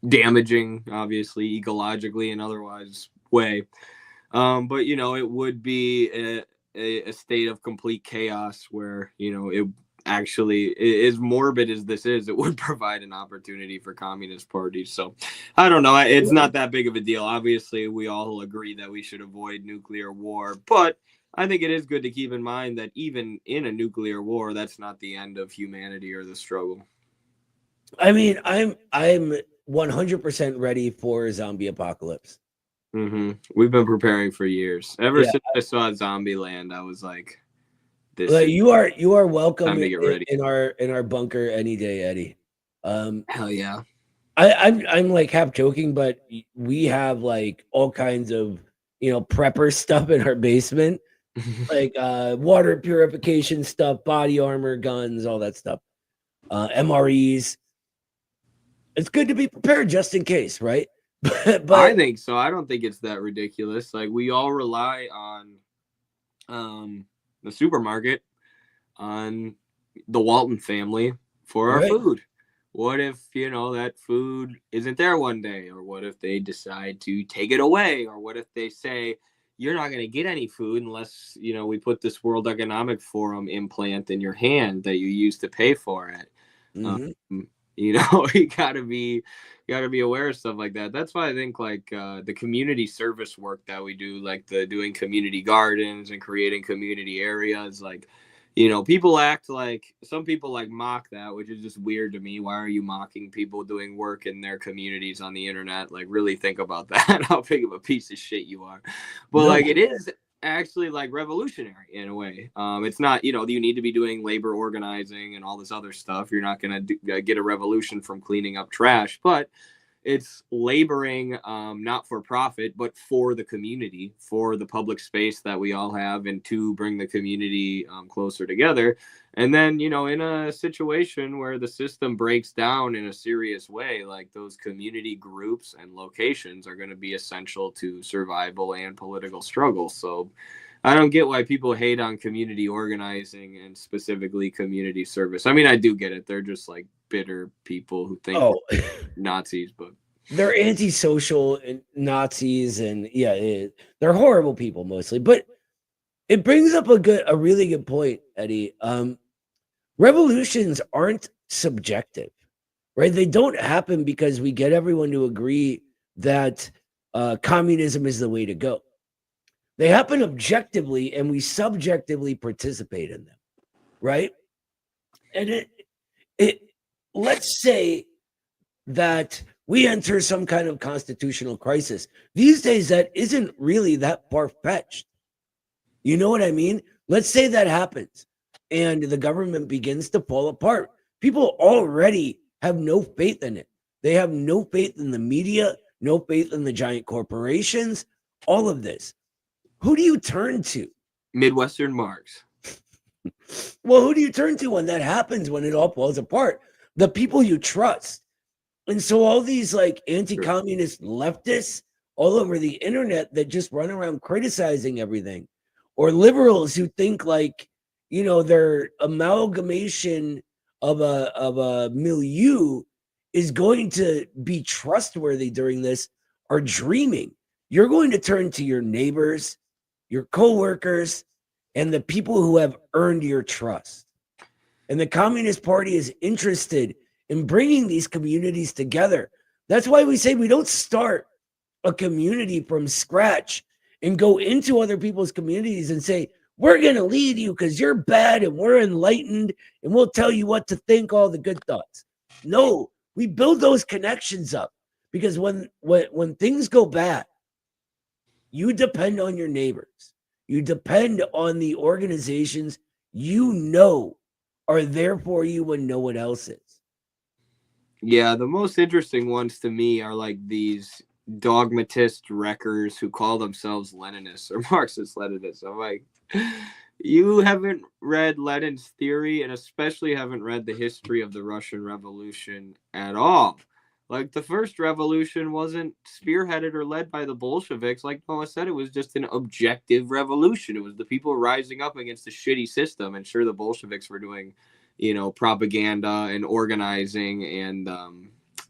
S2: damaging, obviously, ecologically and otherwise way. But, you know, it would be a state of complete chaos where, you know, it actually, as morbid as this is, it would provide an opportunity for communist parties. So I don't know. It's not that big of a deal. Obviously, we all agree that we should avoid nuclear war, but I think it is good to keep in mind that even in a nuclear war, that's not the end of humanity or the struggle.
S1: I mean, I'm 100% ready for a zombie apocalypse.
S2: We've been preparing for years. Ever since I saw Zombieland, I was like,
S1: "This." Like, you are welcome in our bunker any day, Eddie.
S2: Hell yeah.
S1: I'm like half joking, but we have like all kinds of, you know, prepper stuff in our basement, like water purification stuff, body armor, guns, all that stuff, MREs. It's good to be prepared just in case, right? But
S2: I think so. I don't think it's that ridiculous. Like, we all rely on the supermarket, on the Walton family for our food. What if, you know, that food isn't there one day? Or what if they decide to take it away? Or what if they say, you're not going to get any food unless, you know, we put this World Economic Forum implant in your hand that you use to pay for it. You know, you gotta be aware of stuff like that. That's why I think like the community service work that we do, like doing community gardens and creating community areas, like, you know, people act like, some people like mock that, which is just weird to me. Why are you mocking people doing work in their communities on the internet? Like, really think about that, how big of a piece of shit you are. But like, it is actually like revolutionary in a way. It's not, you know, you need to be doing labor organizing and all this other stuff. You're not going to get a revolution from cleaning up trash, but it's laboring not for profit, but for the community, for the public space that we all have, and to bring the community closer together. And then, you know, in a situation where the system breaks down in a serious way, like, those community groups and locations are going to be essential to survival and political struggle. So I don't get why people hate on community organizing and specifically community service. I mean, I do get it. They're just like bitter people who think they're Nazis, but
S1: they're antisocial and Nazis, and they're horrible people mostly. But it brings up a really good point, Eddie. Revolutions aren't subjective, right? They don't happen because we get everyone to agree that communism is the way to go. They happen objectively, and we subjectively participate in them, right? And let's say that we enter some kind of constitutional crisis. These days, that isn't really that far-fetched. You know what I mean? Let's say that happens and the government begins to fall apart. People already have no faith in it. They have no faith in the media, no faith in the giant corporations, all of this. Who do you turn to?
S2: Midwestern Marx.
S1: Well, who do you turn to when that happens, when it all falls apart? The people you trust. And so all these like anti-communist leftists all over the internet that just run around criticizing everything, or liberals who think like, you know, their amalgamation of a milieu is going to be trustworthy during this, are dreaming. You're going to turn to your neighbors, your coworkers, and the people who have earned your trust. And the Communist Party is interested in bringing these communities together. That's why we say we don't start a community from scratch and go into other people's communities and say, we're going to lead you because you're bad and we're enlightened and we'll tell you what to think, all the good thoughts. No, we build those connections up because when things go bad, you depend on your neighbors. You depend on the organizations you know are there for you when no one else is.
S2: Yeah, the most interesting ones to me are like these dogmatist wreckers who call themselves Leninists or Marxist-Leninists. I'm like, you haven't read Lenin's theory and especially haven't read the history of the Russian Revolution at all. Like, the first revolution wasn't spearheaded or led by the Bolsheviks. Like Noah said, it was just an objective revolution. It was the people rising up against the shitty system. And sure, the Bolsheviks were doing, propaganda and organizing and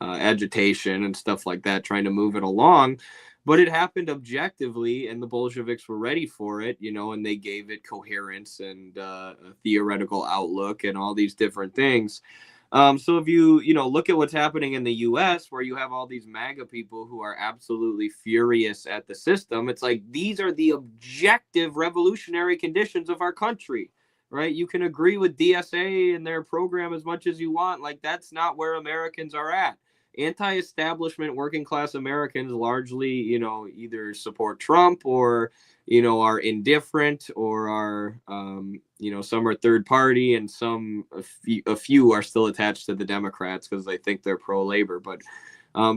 S2: agitation and stuff like that, trying to move it along. But it happened objectively, and the Bolsheviks were ready for it, and they gave it coherence and a theoretical outlook and all these different things. So if you look at what's happening in the U.S., where you have all these MAGA people who are absolutely furious at the system, it's like these are the objective revolutionary conditions of our country, right? You can agree with DSA and their program as much as you want. Like, that's not where Americans are at. Anti-establishment working class Americans largely, either support Trump or, are indifferent or are, some are third party and a few are still attached to the Democrats because they think they're pro-labor. But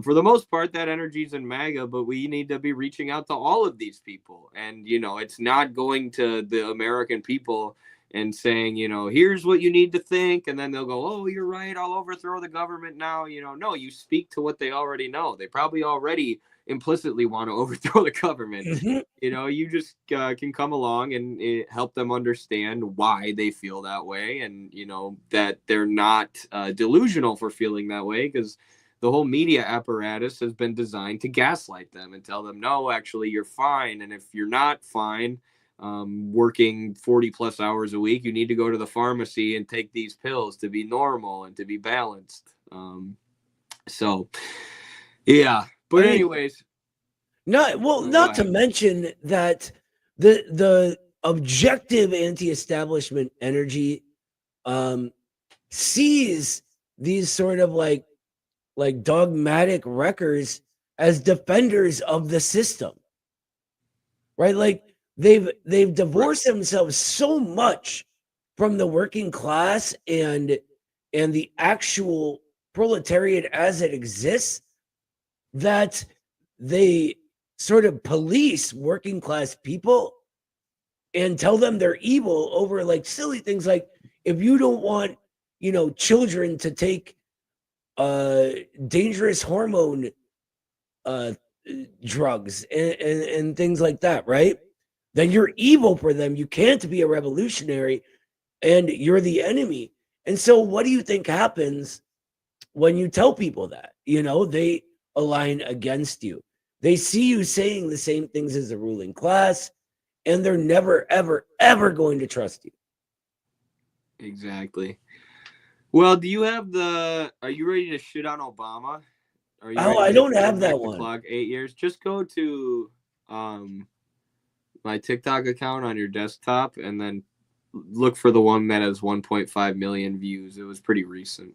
S2: for the most part, that energy is in MAGA, but we need to be reaching out to all of these people. And, it's not going to the American people and saying, here's what you need to think. And then they'll go, oh, you're right, I'll overthrow the government now. No, you speak to what they already know. They probably already implicitly want to overthrow the government. You just can come along and help them understand why they feel that way. And, that they're not delusional for feeling that way, because the whole media apparatus has been designed to gaslight them and tell them, no, actually, you're fine. And if you're not fine, working 40 plus hours a week, you need to go to the pharmacy and take these pills to be normal and to be balanced. Yeah. But anyways,
S1: not to mention that the objective anti-establishment energy sees these sort of like dogmatic wreckers as defenders of the system, right? Like, they've divorced themselves so much from the working class and the actual proletariat as it exists that they sort of police working class people and tell them they're evil over like silly things like, if you don't want children to take dangerous hormone drugs and things like that, right? Then you're evil for them. You can't be a revolutionary and you're the enemy. And so what do you think happens when you tell people that? They align against you. They see you saying the same things as the ruling class, and they're never, ever, ever going to trust you.
S2: Exactly. Well, are you ready to shit on Obama?
S1: I don't have that one.
S2: Clock 8 years. Just go to my TikTok account on your desktop and then look for the one that has 1.5 million views. It was pretty recent.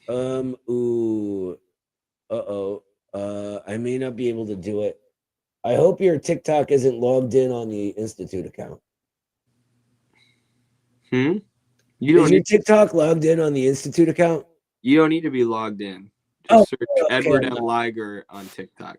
S1: I may not be able to do it. I hope your TikTok isn't logged in on the Institute account. Is your TikTok logged in on the Institute account?
S2: You don't need to be logged in. Just search Edward M. Liger on TikTok.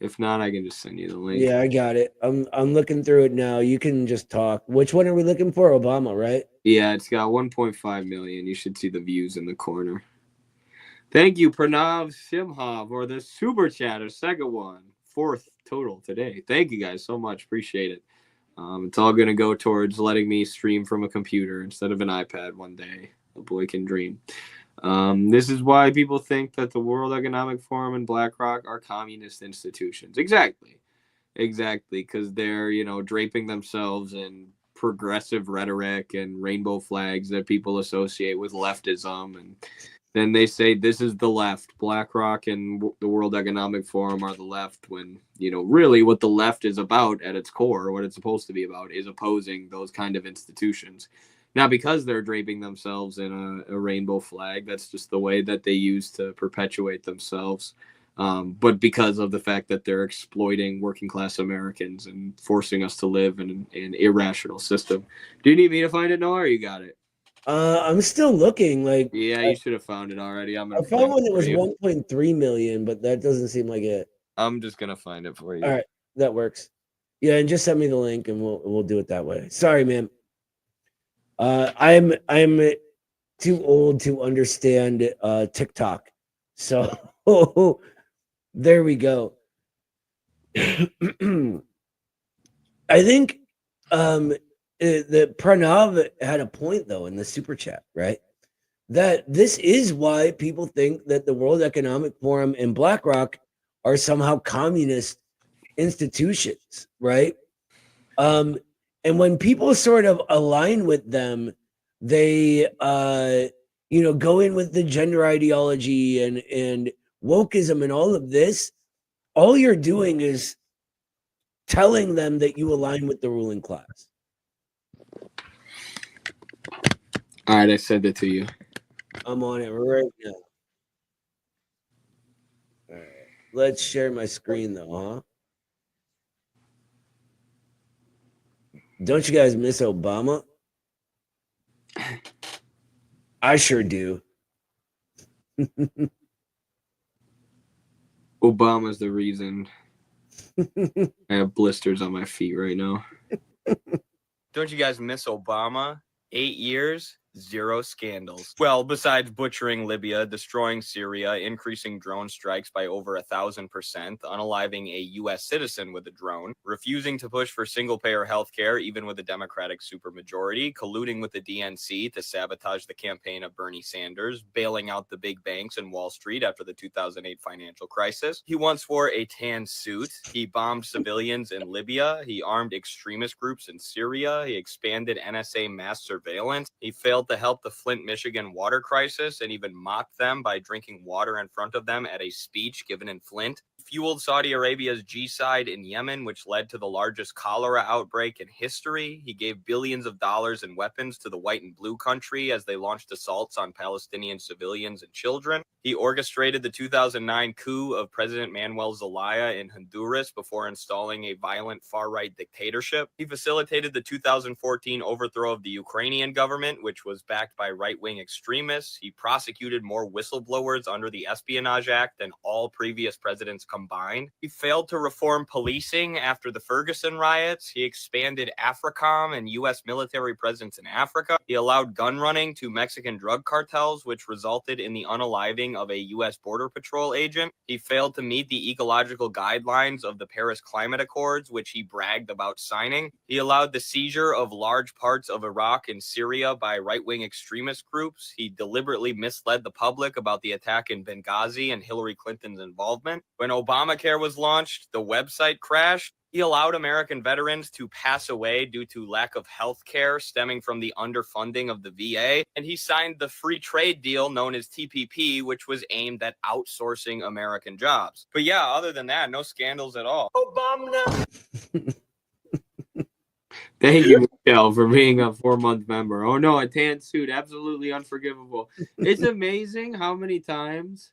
S2: If not, I can just send you the link.
S1: Yeah, I got it. I'm looking through it now. You can just talk. Which one are we looking for? Obama, right?
S2: Yeah, it's got 1.5 million. You should see the views in the corner. Thank you, Pranav Simha, for the super chat, a second one. 4th total today. Thank you guys so much. Appreciate it. It's all going to go towards letting me stream from a computer instead of an iPad one day. A boy can dream. This is why people think that the World Economic Forum and BlackRock are communist institutions. Exactly, because they're, draping themselves in progressive rhetoric and rainbow flags that people associate with leftism. And, then they say this is the left. BlackRock and the World Economic Forum are the left, when, really what the left is about at its core, what it's supposed to be about, is opposing those kind of institutions. Now, because they're draping themselves in a rainbow flag, that's just the way that they use to perpetuate themselves. But because of the fact that they're exploiting working class Americans and forcing us to live in an irrational system. Do you need me to find it, Noah, or you got it?
S1: I'm still looking.
S2: Yeah, you should have found it already.
S1: I found one that was 1.3 million, but that doesn't seem like it.
S2: I'm just gonna find it for you.
S1: All right, that works. Yeah, and just send me the link, and we'll do it that way. Sorry, man. I'm too old to understand TikTok, so there we go. I think that Pranav had a point though in the super chat, right? That this is why people think that the World Economic Forum and BlackRock are somehow communist institutions, right? And when people sort of align with them, they go in with the gender ideology and wokeism and all of this. All you're doing is telling them that you align with the ruling class.
S2: All right, I sent it to you.
S1: I'm on it right now. All right, let's share my screen though, huh? Don't you guys miss Obama? I sure do.
S2: Obama's the reason I have blisters on my feet right now.
S10: Don't you guys miss Obama? 8 years, 0 scandals. Well, besides butchering Libya, destroying Syria, increasing drone strikes by over 1,000%, unaliving a U.S. citizen with a drone, refusing to push for single-payer healthcare even with a Democratic supermajority, colluding with the DNC to sabotage the campaign of Bernie Sanders, bailing out the big banks and Wall Street after the 2008 financial crisis. He once wore a tan suit. He bombed civilians in Libya. He armed extremist groups in Syria. He expanded NSA mass surveillance. He failed to help the Flint, Michigan water crisis and even mocked them by drinking water in front of them at a speech given in Flint. Fueled Saudi Arabia's G-side in Yemen, which led to the largest cholera outbreak in history. He gave billions of dollars in weapons to the white and blue country as they launched assaults on Palestinian civilians and children. He orchestrated the 2009 coup of President Manuel Zelaya in Honduras before installing a violent far-right dictatorship. He facilitated the 2014 overthrow of the Ukrainian government, which was backed by right-wing extremists. He prosecuted more whistleblowers under the Espionage Act than all previous presidents combined. He failed to reform policing after the Ferguson riots. He expanded AFRICOM and U.S. military presence in Africa. He allowed gun running to Mexican drug cartels, which resulted in the unaliving of a U.S. Border Patrol agent. He failed to meet the ecological guidelines of the Paris Climate Accords, which he bragged about signing. He allowed the seizure of large parts of Iraq and Syria by right-wing extremist groups. He deliberately misled the public about the attack in Benghazi and Hillary Clinton's involvement. When Obamacare was launched, the website crashed. He allowed American veterans to pass away due to lack of health care stemming from the underfunding of the VA. And he signed the free trade deal known as TPP, which was aimed at outsourcing American jobs. But yeah, other than that, no scandals at all. Obama!
S2: Thank you, Michelle, for being a 4-month member. Oh no, a tan suit, absolutely unforgivable. It's amazing how many times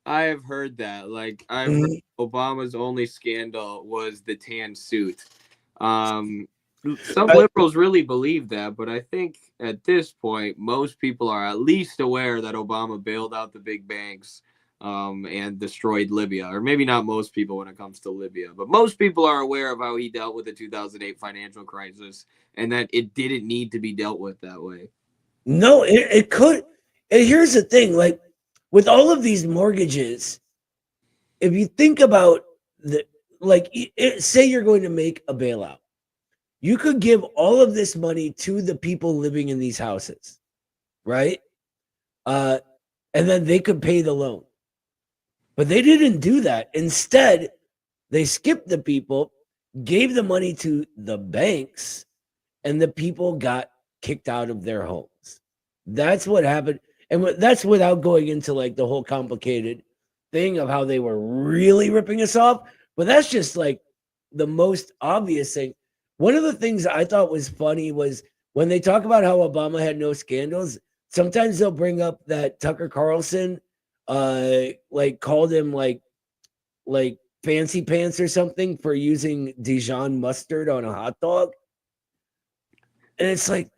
S2: I have heard that. Like, I've heard Obama's only scandal was the tan suit. Some liberals really believe that, but I think at this point, most people are at least aware that Obama bailed out the big banks and destroyed Libya. Or maybe not most people when it comes to Libya, but most people are aware of how he dealt with the 2008 financial crisis and that it didn't need to be dealt with that way.
S1: No, it could. And here's the thing, like, with all of these mortgages, if you think about say you're going to make a bailout, you could give all of this money to the people living in these houses, right? And then they could pay the loan. But they didn't do that. Instead, they skipped the people, gave the money to the banks, and the people got kicked out of their homes. That's what happened. And that's without going into like the whole complicated thing of how they were really ripping us off. But that's just like the most obvious thing. One of the things I thought was funny was when they talk about how Obama had no scandals, sometimes they'll bring up that Tucker Carlson like called him like fancy pants or something for using Dijon mustard on a hot dog. And it's like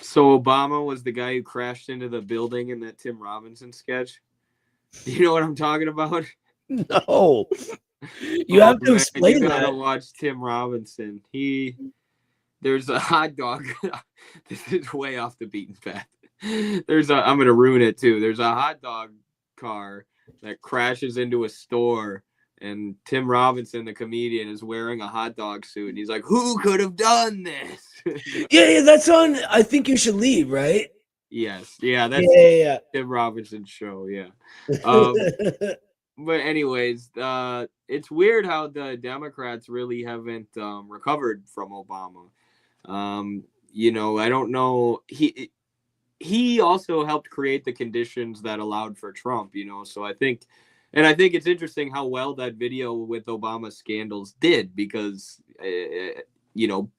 S2: So Obama was the guy who crashed into the building in that Tim Robinson sketch. Do you know what I'm talking about?
S1: No. You have to explain
S2: you
S1: that.
S2: gotta watch Tim Robinson. There's a hot dog. This is way off the beaten path. I'm gonna ruin it too. There's a hot dog car that crashes into a store, and Tim Robinson, the comedian, is wearing a hot dog suit, and he's like, "Who could have done this?"
S1: Yeah, that's on I Think You Should Leave, right?
S2: Yes, yeah, that's
S1: Yeah.
S2: Tim Robinson's show. Yeah. But anyways, it's weird how the Democrats really haven't recovered from Obama. I don't know. He also helped create the conditions that allowed for Trump, so I think it's interesting how well that video with Obama scandals did, because,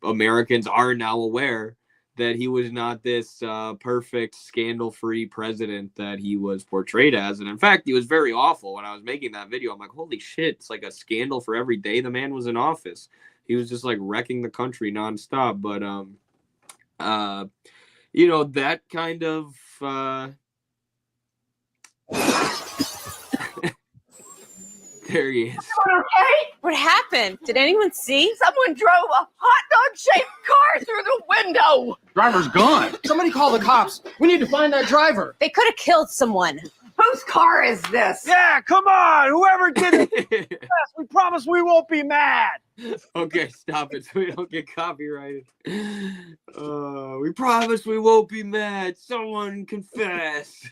S2: Americans are now aware that he was not this perfect scandal-free president that he was portrayed as. And in fact, he was very awful. When I was making that video, I'm like, holy shit, it's like a scandal for every day the man was in office. He was just like wrecking the country nonstop. But, that kind of... There he is.
S11: Okay? What happened? Did anyone see? Someone drove a hot dog-shaped car through the window.
S12: Driver's gone. Somebody call the cops. We need to find that driver.
S11: They could have killed someone. Whose car is this?
S12: Yeah, come on. Whoever did it. We promise we won't be mad.
S2: Okay, stop it so we don't get copyrighted. We promise we won't be mad. Someone confess.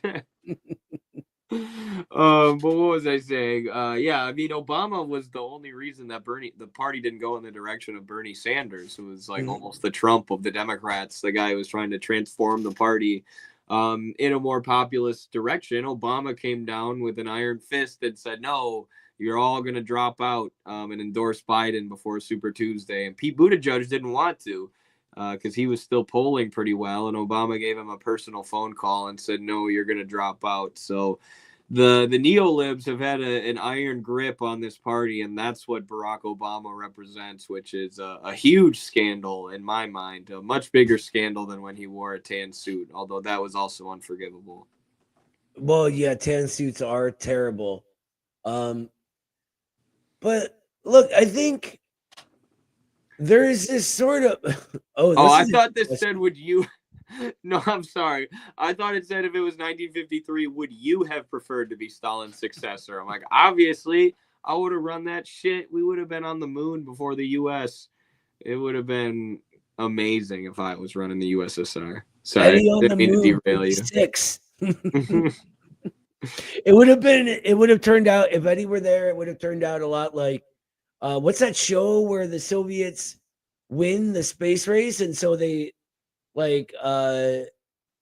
S2: But what was I saying? Obama was the only reason that the party didn't go in the direction of Bernie Sanders, who was like almost the Trump of the Democrats, the guy who was trying to transform the party in a more populist direction. Obama came down with an iron fist and said, no, you're all going to drop out and endorse Biden before Super Tuesday. And Pete Buttigieg didn't want to, because he was still polling pretty well, and Obama gave him a personal phone call and said, no, you're going to drop out. So the neo-libs have had an iron grip on this party, and that's what Barack Obama represents, which is a huge scandal in my mind, a much bigger scandal than when he wore a tan suit, although that was also unforgivable.
S1: Well, yeah, tan suits are terrible. But look, I think there's this sort of
S2: I thought this said, would you... No, I'm sorry. I thought it said if it was 1953, would you have preferred to be Stalin's successor? I'm like, obviously, I would have run that shit. We would have been on the moon before the U.S. It would have been amazing if I was running the USSR. Sorry,
S1: Eddie on the moon,
S2: derail you.
S1: 6. It would have turned out, if Eddie were there, it would have turned out a lot like, what's that show where the Soviets win the space race, and so they like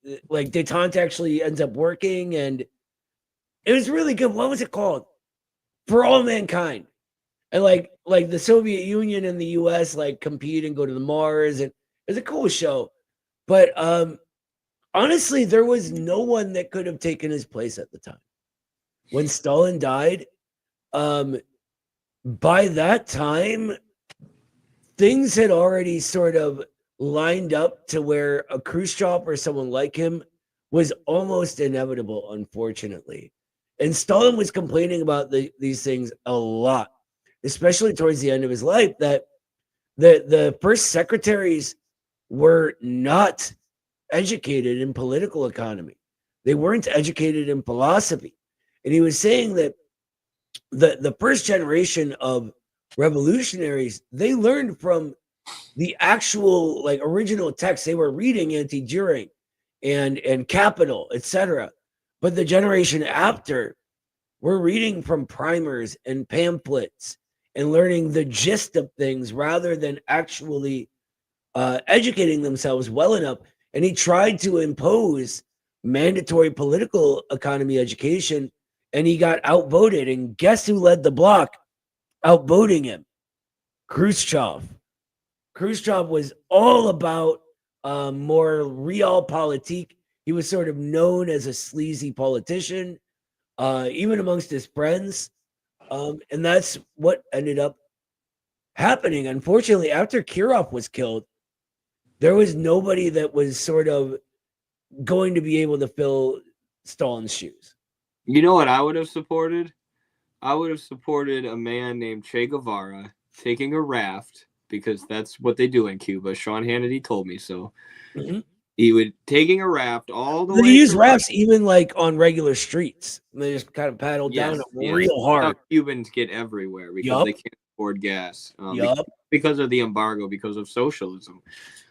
S1: detente actually ends up working, and it was really good. What was it called? For All Mankind. And like the Soviet Union and the US like compete and go to the Mars, and it's a cool show. But honestly, there was no one that could have taken his place at the time. When Stalin died, by that time, things had already sort of lined up to where a Khrushchev or someone like him was almost inevitable, unfortunately. And Stalin was complaining about these things a lot, especially towards the end of his life, that the first secretaries were not educated in political economy. They weren't educated in philosophy. And he was saying that the first generation of revolutionaries, they learned from the actual like original text. They were reading Anti-Düring and Capital, etc. But the generation after were reading from primers and pamphlets and learning the gist of things rather than actually educating themselves well enough. and he tried to impose mandatory political economy education, and he got outvoted. And guess who led the bloc outvoting him? Khrushchev. Khrushchev was all about more realpolitik. He was sort of known as a sleazy politician, even amongst his friends. And that's what ended up happening. Unfortunately, after Kirov was killed, there was nobody that was sort of going to be able to fill Stalin's shoes.
S2: You know what I would have supported? I would have supported a man named Che Guevara taking a raft, because that's what they do in Cuba. Sean Hannity told me so.
S1: Mm-hmm.
S2: He would taking a raft all the way.
S1: They use rafts even like on regular streets. They just kind of paddle down
S2: Yes.
S1: real hard.
S2: How Cubans get everywhere because they can't afford gas. Because of the embargo, because of socialism.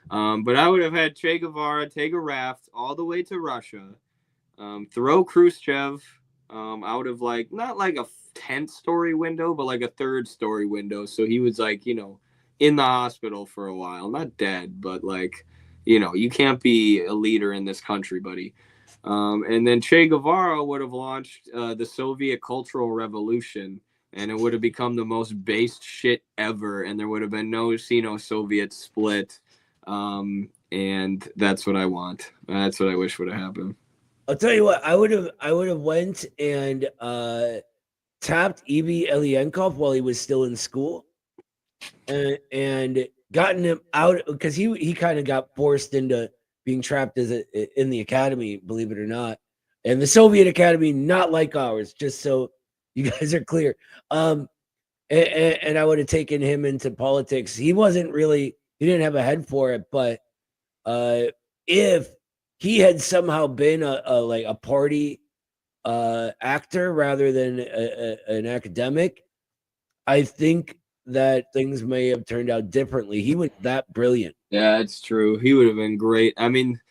S2: But I would have had Che Guevara take a raft all the way to Russia, throw Khrushchev out of like, not like a 10th story window, but like a 3rd story window. So he was like, you know, in the hospital for a while, not dead, but like, you know, you can't be a leader in this country, buddy. And then Che Guevara would have launched the Soviet Cultural Revolution, and it would have become the most based shit ever. And there would have been no Sino-Soviet split. And that's what I want. That's what I wish would have happened.
S1: I'll tell you what, I would have went and tapped Evie Elienkov while he was still in school, and gotten him out, because he kind of got forced into being trapped in the academy, believe it or not, and the Soviet academy, not like ours, just so you guys are clear. And I would have taken him into politics. He didn't have a head for it, but if he had somehow been a party actor rather than an academic, I think that things may have turned out differently. He was that brilliant.
S2: Yeah, it's true. He would have been great. I mean,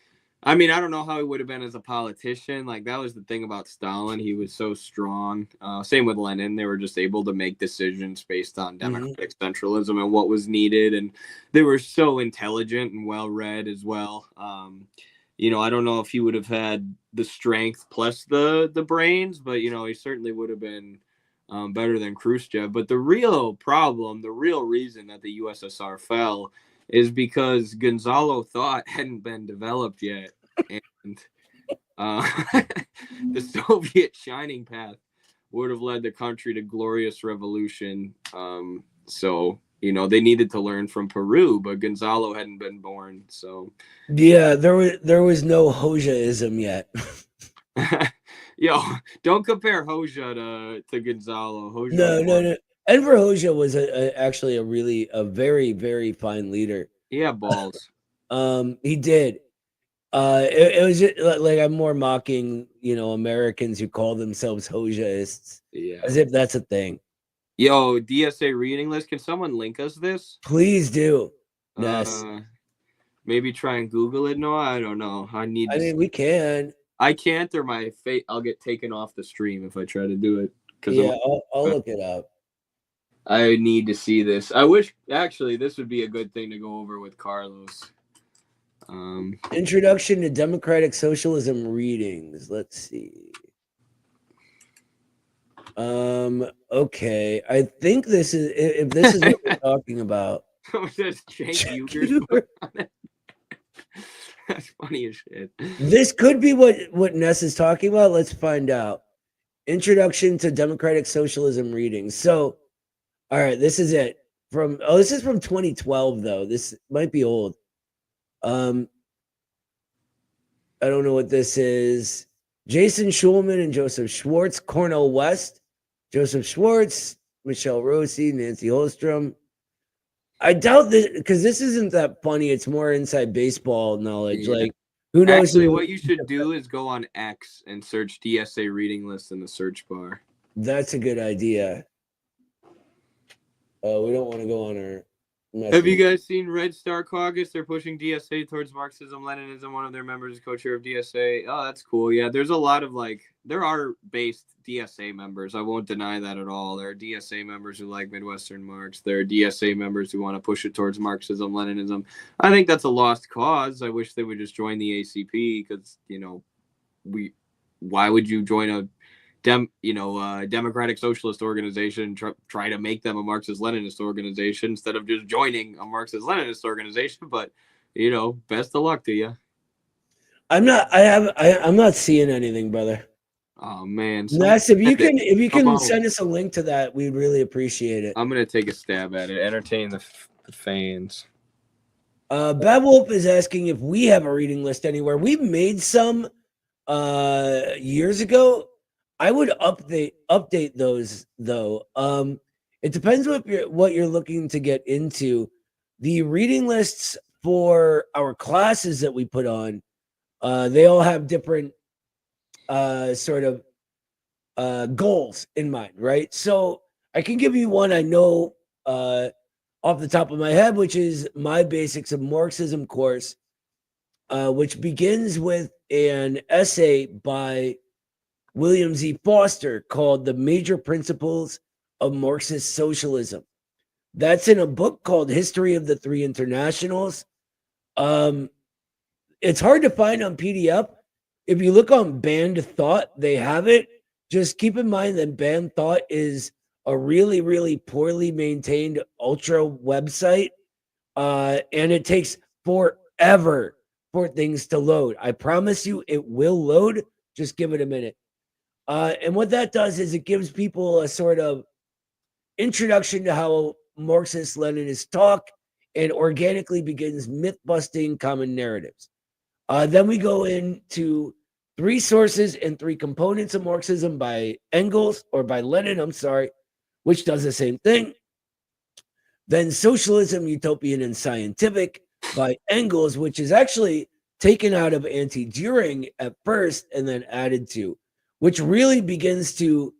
S2: I don't know how he would have been as a politician. Like, that was the thing about Stalin. He was so strong. Same with Lenin. They were just able to make decisions based on democratic centralism and what was needed. And they were so intelligent and well-read as well. You know, I don't know if he would have had the strength plus the brains, but, you know, he certainly would have been better than Khrushchev. But the real problem, the real reason that the USSR fell is because Gonzalo thought hadn't been developed yet. And the Soviet shining path would have led the country to glorious revolution. So, you know, they needed to learn from Peru, but Gonzalo hadn't been born. So, yeah,
S1: there was no Hoxhaism yet.
S2: Yo, don't compare Hoxha to Gonzalo. Hoxha
S1: no. Enver Hoxha was actually a very, very fine leader.
S2: He had balls.
S1: He did. It was just, like, I'm more mocking, you know, Americans who call themselves Hoxhaists, as if that's a thing.
S2: Yo, DSA reading list. Can someone link us this?
S1: Please do. Yes.
S2: Maybe try and Google it. No, I don't know. I mean,
S1: we can.
S2: I can't, or I'll get taken off the stream if I try to do it.
S1: Yeah, I'll look it up.
S2: I need to see this. I wish, actually, this would be a good thing to go over with Carlos.
S1: Introduction to Democratic Socialism readings. Let's see. Okay. I think this is, if this is what we're talking about.
S2: That's funny as shit.
S1: This could be what Ness is talking about. Let's find out. Introduction to Democratic Socialism readings. So, all right, this is it. This is from 2012, though. This might be old. I don't know what this is. Jason Schulman and Joseph Schwartz, Cornel West, Joseph Schwartz, Michelle Rossi, Nancy Holstrom. I doubt this, because this isn't that funny. It's more inside baseball knowledge. Like, who knows?
S2: Actually, what you should do is go on X and search DSA reading list in the search bar.
S1: That's a good idea. We don't want to go on our
S2: Have you guys seen Red Star Caucus? They're pushing DSA towards Marxism, Leninism. One of their members is co-chair of DSA. Oh, that's cool. Yeah, there's a lot of there are based DSA members. I won't deny that at all. There are DSA members who like Midwestern Marx. There are DSA members who want to push it towards Marxism, Leninism. I think that's a lost cause. I wish they would just join the ACP because, why would you join a democratic socialist organization, try to make them a Marxist-Leninist organization instead of just joining a Marxist-Leninist organization. But, best of luck to you.
S1: I'm not seeing anything, brother.
S2: Oh man.
S1: Ness, if you can send us a link to that, we'd really appreciate it.
S2: I'm going to take a stab at it. Entertain the fans.
S1: Bad Wolf is asking if we have a reading list anywhere. We've made some years ago. I would update those though. It depends what you're looking to get into. The reading lists for our classes that we put on, they all have different sort of goals in mind, right? So I can give you one I know off the top of my head, which is my Basics of Marxism course, which begins with an essay by William Z. Foster called The Major Principles of Marxist Socialism. That's in a book called History of the Three Internationals. It's hard to find on PDF. If you look on Banned Thought, they have it. Just keep in mind that Banned Thought is a really, really poorly maintained ultra website. And it takes forever for things to load. I promise you it will load. Just give it a minute. And what that does is it gives people a sort of introduction to how Marxist-Leninists talk and organically begins myth-busting common narratives. Then we go into 3 sources and 3 components of Marxism by Engels, or by Lenin, I'm sorry, which does the same thing. Then Socialism, Utopian, and Scientific by Engels, which is actually taken out of Anti-Düring at first and then added to, which really begins to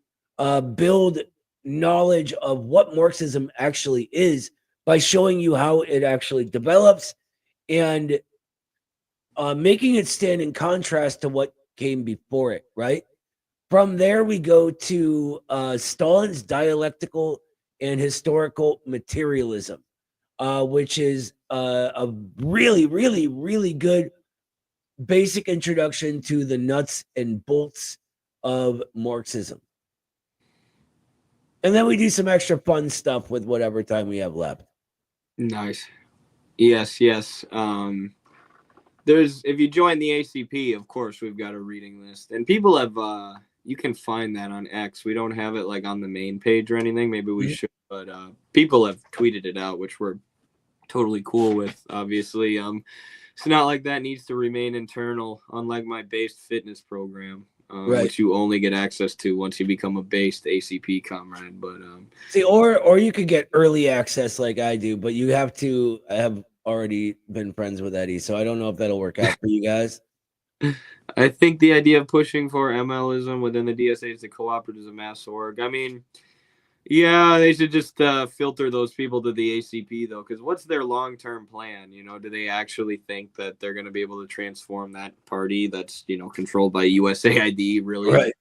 S1: build knowledge of what Marxism actually is by showing you how it actually develops and making it stand in contrast to what came before it, right? From there, we go to Stalin's Dialectical and Historical Materialism, which is a really, really, really good basic introduction to the nuts and bolts of Marxism. And then we do some extra fun stuff with whatever time we have left.
S2: Nice. Yes. If you join the ACP, of course, we've got a reading list. And people have, you can find that on X. We don't have it on the main page or anything. Maybe we should, but people have tweeted it out, which we're totally cool with, obviously. It's not like that needs to remain internal, unlike my based fitness program. Right. Which you only get access to once you become a based ACP comrade. But
S1: see, or you could get early access like I do, but you have to have already been friends with Eddie, so I don't know if that'll work out for you guys.
S2: I think the idea of pushing for MLism within the DSA is the cooperative mass org. I mean, yeah, they should just filter those people to the ACP, though, because what's their long-term plan? Do they actually think that they're going to be able to transform that party that's, controlled by USAID really right.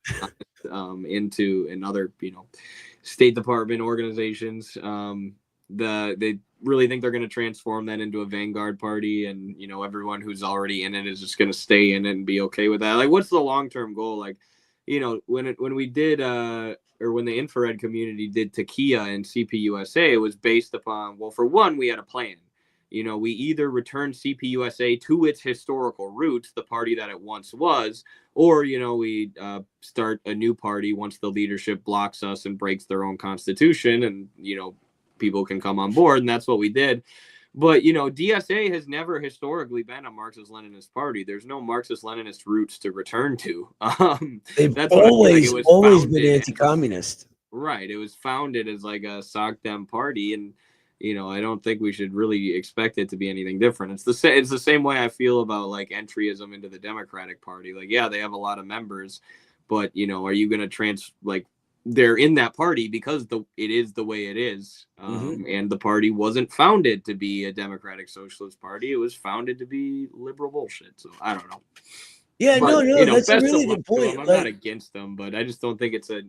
S2: Into another, State Department organizations? They really think they're going to transform that into a vanguard party, and, everyone who's already in it is just going to stay in it and be okay with that? What's the long-term goal? When we did or when the infrared community did Takia and CPUSA, it was based upon, well, for one, we had a plan. We either return CPUSA to its historical roots, the party that it once was, or, we start a new party once the leadership blocks us and breaks their own constitution, and, people can come on board. And that's what we did. But, DSA has never historically been a Marxist-Leninist party. There's no Marxist-Leninist roots to return to.
S1: They've always been anti-communist.
S2: Right. It was founded as a SOCDEM party. And, I don't think we should really expect it to be anything different. It's the same way I feel about entryism into the Democratic Party. Yeah, they have a lot of members, but, are you going to they're in that party because it is the way it is. And the party wasn't founded to be a democratic socialist party. It was founded to be liberal bullshit. So I don't know.
S1: Yeah,
S2: But,
S1: that's a
S2: best
S1: really
S2: of luck
S1: good
S2: to 'em.
S1: point.
S2: I'm
S1: Like,
S2: not against them, but I just don't think it's it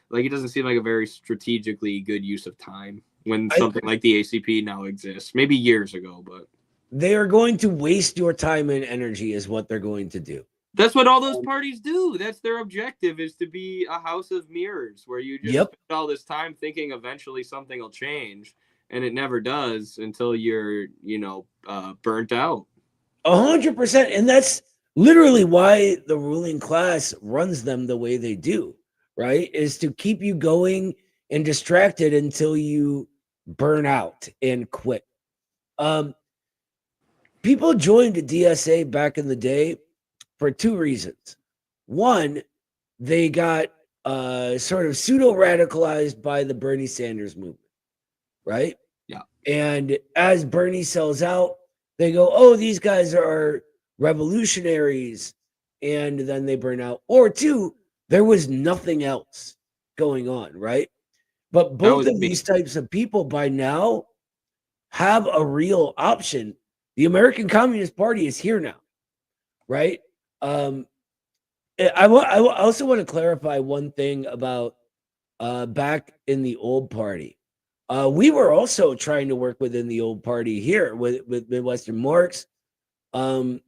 S2: doesn't seem like a very strategically good use of time when something like the ACP now exists. Maybe years ago, but
S1: they are going to waste your time and energy is what they're going to do.
S2: that's what all those parties do. That's their objective, is to be a house of mirrors where you just spend all this time thinking eventually something will change, and it never does until you're, burnt out.
S1: 100%. And that's literally why the ruling class runs them the way they do, right? Is to keep you going and distracted until you burn out and quit. People joined the DSA back in the day for two reasons. One, they got sort of pseudo-radicalized by the Bernie Sanders movement, right?
S2: Yeah.
S1: And as Bernie sells out, they go, oh, these guys are revolutionaries, and then they burn out. Or two, there was nothing else going on, right? But both of these types of people by now have a real option. The American Communist Party is here now, right? I also want to clarify one thing about back in the old party. We were also trying to work within the old party here with Midwestern Marx. And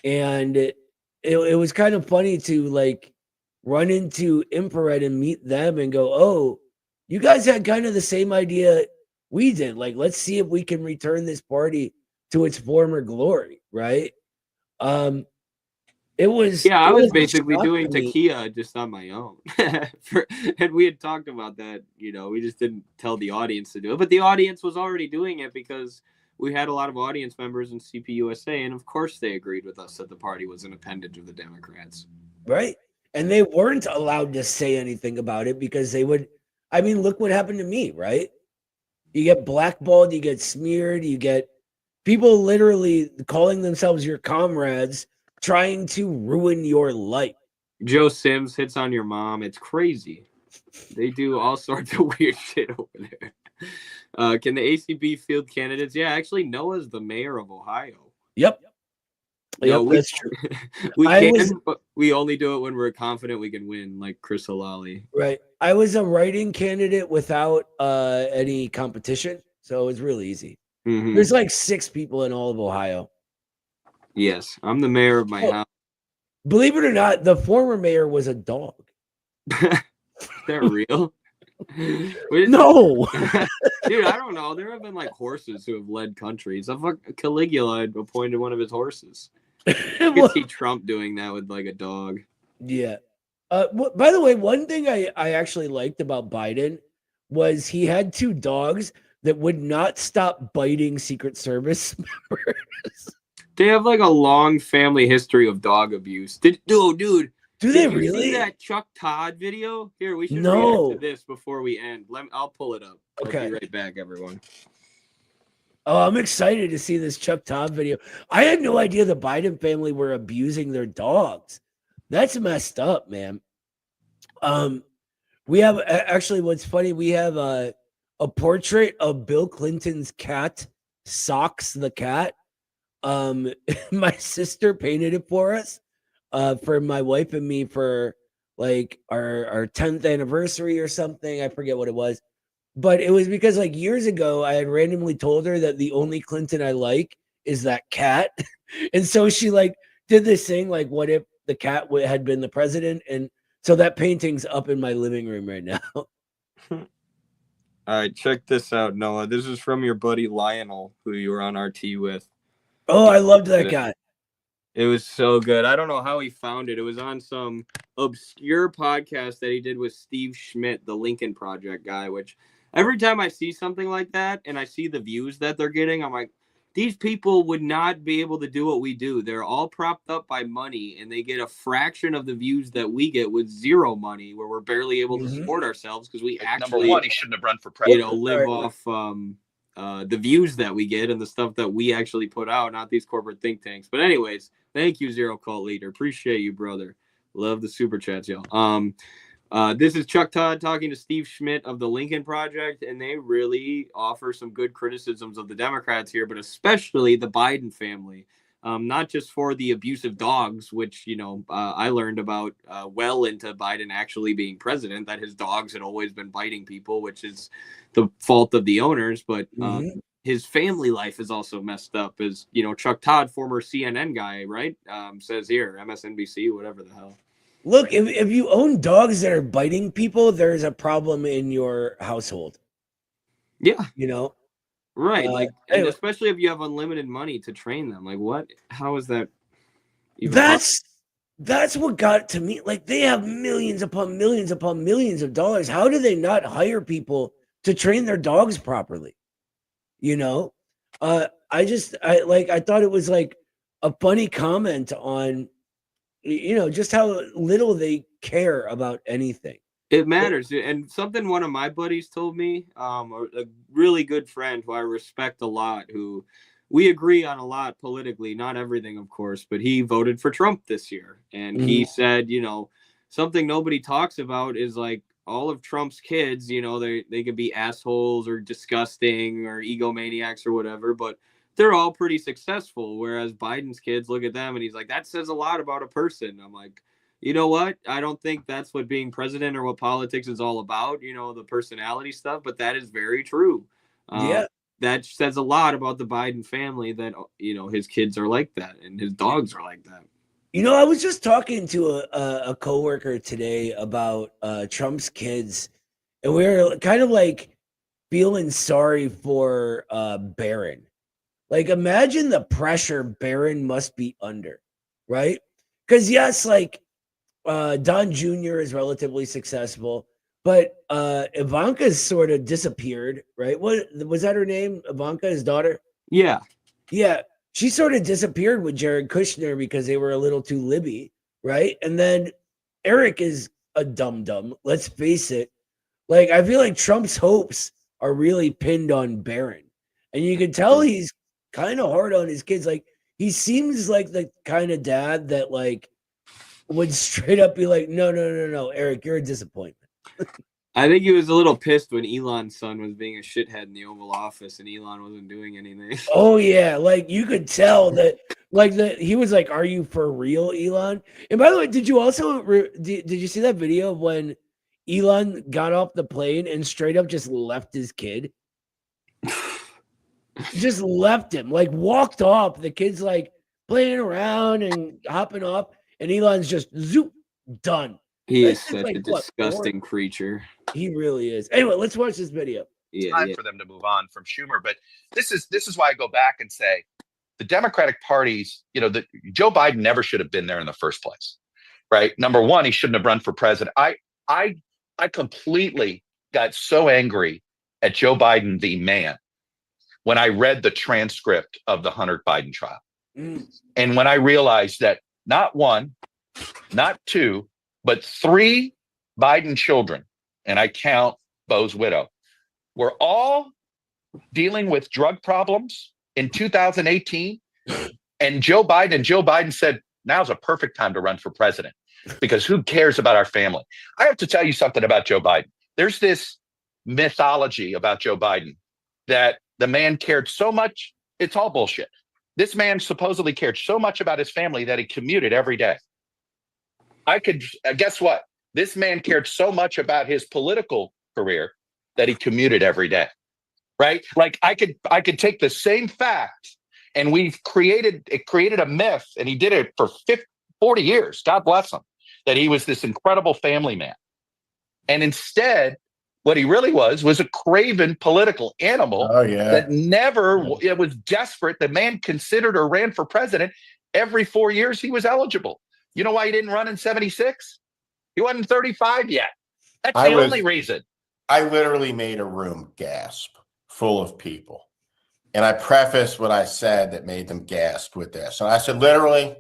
S1: it was kind of funny to like run into Infrared and meet them and go, oh, you guys had kind of the same idea we did. Like, let's see if we can return this party to its former glory, right? It was
S2: I was basically doing Takia just on my own. And we had talked about that, we just didn't tell the audience to do it, but the audience was already doing it because we had a lot of audience members in CPUSA, and of course they agreed with us that the party was an appendage of the Democrats.
S1: Right. And they weren't allowed to say anything about it because they would, look what happened to me, right? You get blackballed, you get smeared, you get people literally calling themselves your comrades, trying to ruin your life.
S2: Joe Sims hits on your mom. It's crazy. They do all sorts of weird shit over there. Can the ACB field candidates? Yeah, actually, Noah's the mayor of Ohio.
S1: Yep.
S2: No,
S1: that's true.
S2: But we only do it when we're confident we can win, like Chris Halali.
S1: Right. I was a write-in candidate without any competition, so it was really easy.
S2: Mm-hmm.
S1: There's like 6 people in all of Ohio.
S2: Yes, I'm the mayor of my house.
S1: Believe it or not, the former mayor was a dog.
S2: Is that real?
S1: No.
S2: Dude, I don't know. There have been like horses who have led countries. Caligula appointed one of his horses. I could see Trump doing that with like a dog.
S1: Yeah. By the way, one thing I actually liked about Biden was he had 2 dogs that would not stop biting Secret Service members.
S2: They have like a long family history of dog abuse. Dude.
S1: Do they
S2: Did you
S1: really?
S2: see that Chuck Todd video? Here, we should
S1: No.
S2: react to this before we end. I'll pull it up.
S1: Okay.
S2: I'll be right back, everyone.
S1: Oh, I'm excited to see this Chuck Todd video. I had no idea the Biden family were abusing their dogs. That's messed up, man. We have actually, what's funny, we have a portrait of Bill Clinton's cat, Socks the cat. My sister painted it for us, for my wife and me for like our 10th anniversary or something. I forget what it was. But it was because like years ago, I had randomly told her that the only Clinton I like is that cat. And so she like did this thing, like, what if the cat had been the president? And so that painting's up in my living room right now.
S2: All right, check this out, Noah. This is from your buddy Lionel, who you were on RT with.
S1: Oh, I loved that guy.
S2: It was so good. I don't know how he found it. It was on some obscure podcast that he did with Steve Schmidt, the Lincoln Project guy, which every time I see something like that and I see the views that they're getting, I'm like, these people would not be able to do what we do. They're all propped up by money, and they get a fraction of the views that we get with zero money, where we're barely able to support ourselves because we actually,
S13: number one, he shouldn't have run for president.
S2: live off the views that we get and the stuff that we actually put out, not these corporate think tanks. But anyways, thank you, Zero Cult Leader. Appreciate you, brother. Love the super chats, y'all. This is Chuck Todd talking to Steve Schmidt of the Lincoln Project, and they really offer some good criticisms of the Democrats here, but especially the Biden family. Not just for the abusive dogs, which, I learned about well into Biden actually being president, that his dogs had always been biting people, which is the fault of the owners. But his family life is also messed up, as, Chuck Todd, former CNN guy, right, says here, MSNBC, whatever the hell.
S1: Look, if you own dogs that are biting people, there's a problem in your household.
S2: Yeah.
S1: and
S2: Right. And especially if you have unlimited money to train them. Like, what? How is that even
S1: that's what got to me. Like, they have millions upon millions upon millions of dollars. How do they not hire people to train their dogs properly? I thought it was like a funny comment on just how little they care about anything.
S2: It matters. And something one of my buddies told me, a really good friend who I respect a lot, who we agree on a lot politically, not everything, of course, but he voted for Trump this year. And he said, something nobody talks about is like all of Trump's kids, they could be assholes or disgusting or egomaniacs or whatever, but they're all pretty successful. Whereas Biden's kids look at them and he's like, that says a lot about a person. I'm like, you know what? I don't think that's what being president or what politics is all about, the personality stuff, but that is very true. That says a lot about the Biden family that, his kids are like that and his dogs are like that.
S1: I was just talking to a coworker today about Trump's kids, and we were kind of like feeling sorry for Barron. Like, imagine the pressure Barron must be under, right? Because yes, like Don Jr. is relatively successful, but Ivanka's sort of disappeared, right? What was that her name? Ivanka, his daughter?
S2: Yeah.
S1: She sort of disappeared with Jared Kushner because they were a little too libby, right? And then Eric is a dum-dum, let's face it. Like, I feel like Trump's hopes are really pinned on Barron. And you can tell he's kind of hard on his kids. Like, he seems like the kind of dad that, like, would straight up be like, no, Eric, you're a disappointment.
S2: I think he was a little pissed when Elon's son was being a shithead in the Oval Office and Elon wasn't doing anything.
S1: Oh yeah, like you could tell that, like he was like, "Are you for real, Elon?" And by the way, did you also did you see that video of when Elon got off the plane and straight up just left his kid? Just left him, like walked off. The kid's like playing around and hopping off, and Elon's just zoop done.
S2: He is such a disgusting creature.
S1: He really is. Anyway, let's watch this video.
S13: Time for them to move on from Schumer, but this is why I go back and say the Democratic parties, Joe Biden never should have been there in the first place, right? Number one, he shouldn't have run for president. I completely got so angry at Joe Biden, the man, when I read the transcript of the Hunter Biden trial, and when I realized that not one, not two, but three Biden children, and I count Bo's widow, were all dealing with drug problems in 2018. And Joe Biden said, now's a perfect time to run for president because who cares about our family? I have to tell you something about Joe Biden. There's this mythology about Joe Biden that the man cared so much. It's all bullshit. This man supposedly cared so much about his family that he commuted every day. Guess what? This man cared so much about his political career that he commuted every day, right? Like I could take the same fact and it created a myth, and he did it for 40 years, God bless him, that he was this incredible family man. And instead, what he really was a craven political animal that it was desperate. The man considered or ran for president every 4 years he was eligible. You know why he didn't run in 76? He wasn't 35 yet. That's the only reason.
S14: I literally made a room gasp full of people. And I prefaced what I said that made them gasp with this. And I said, literally,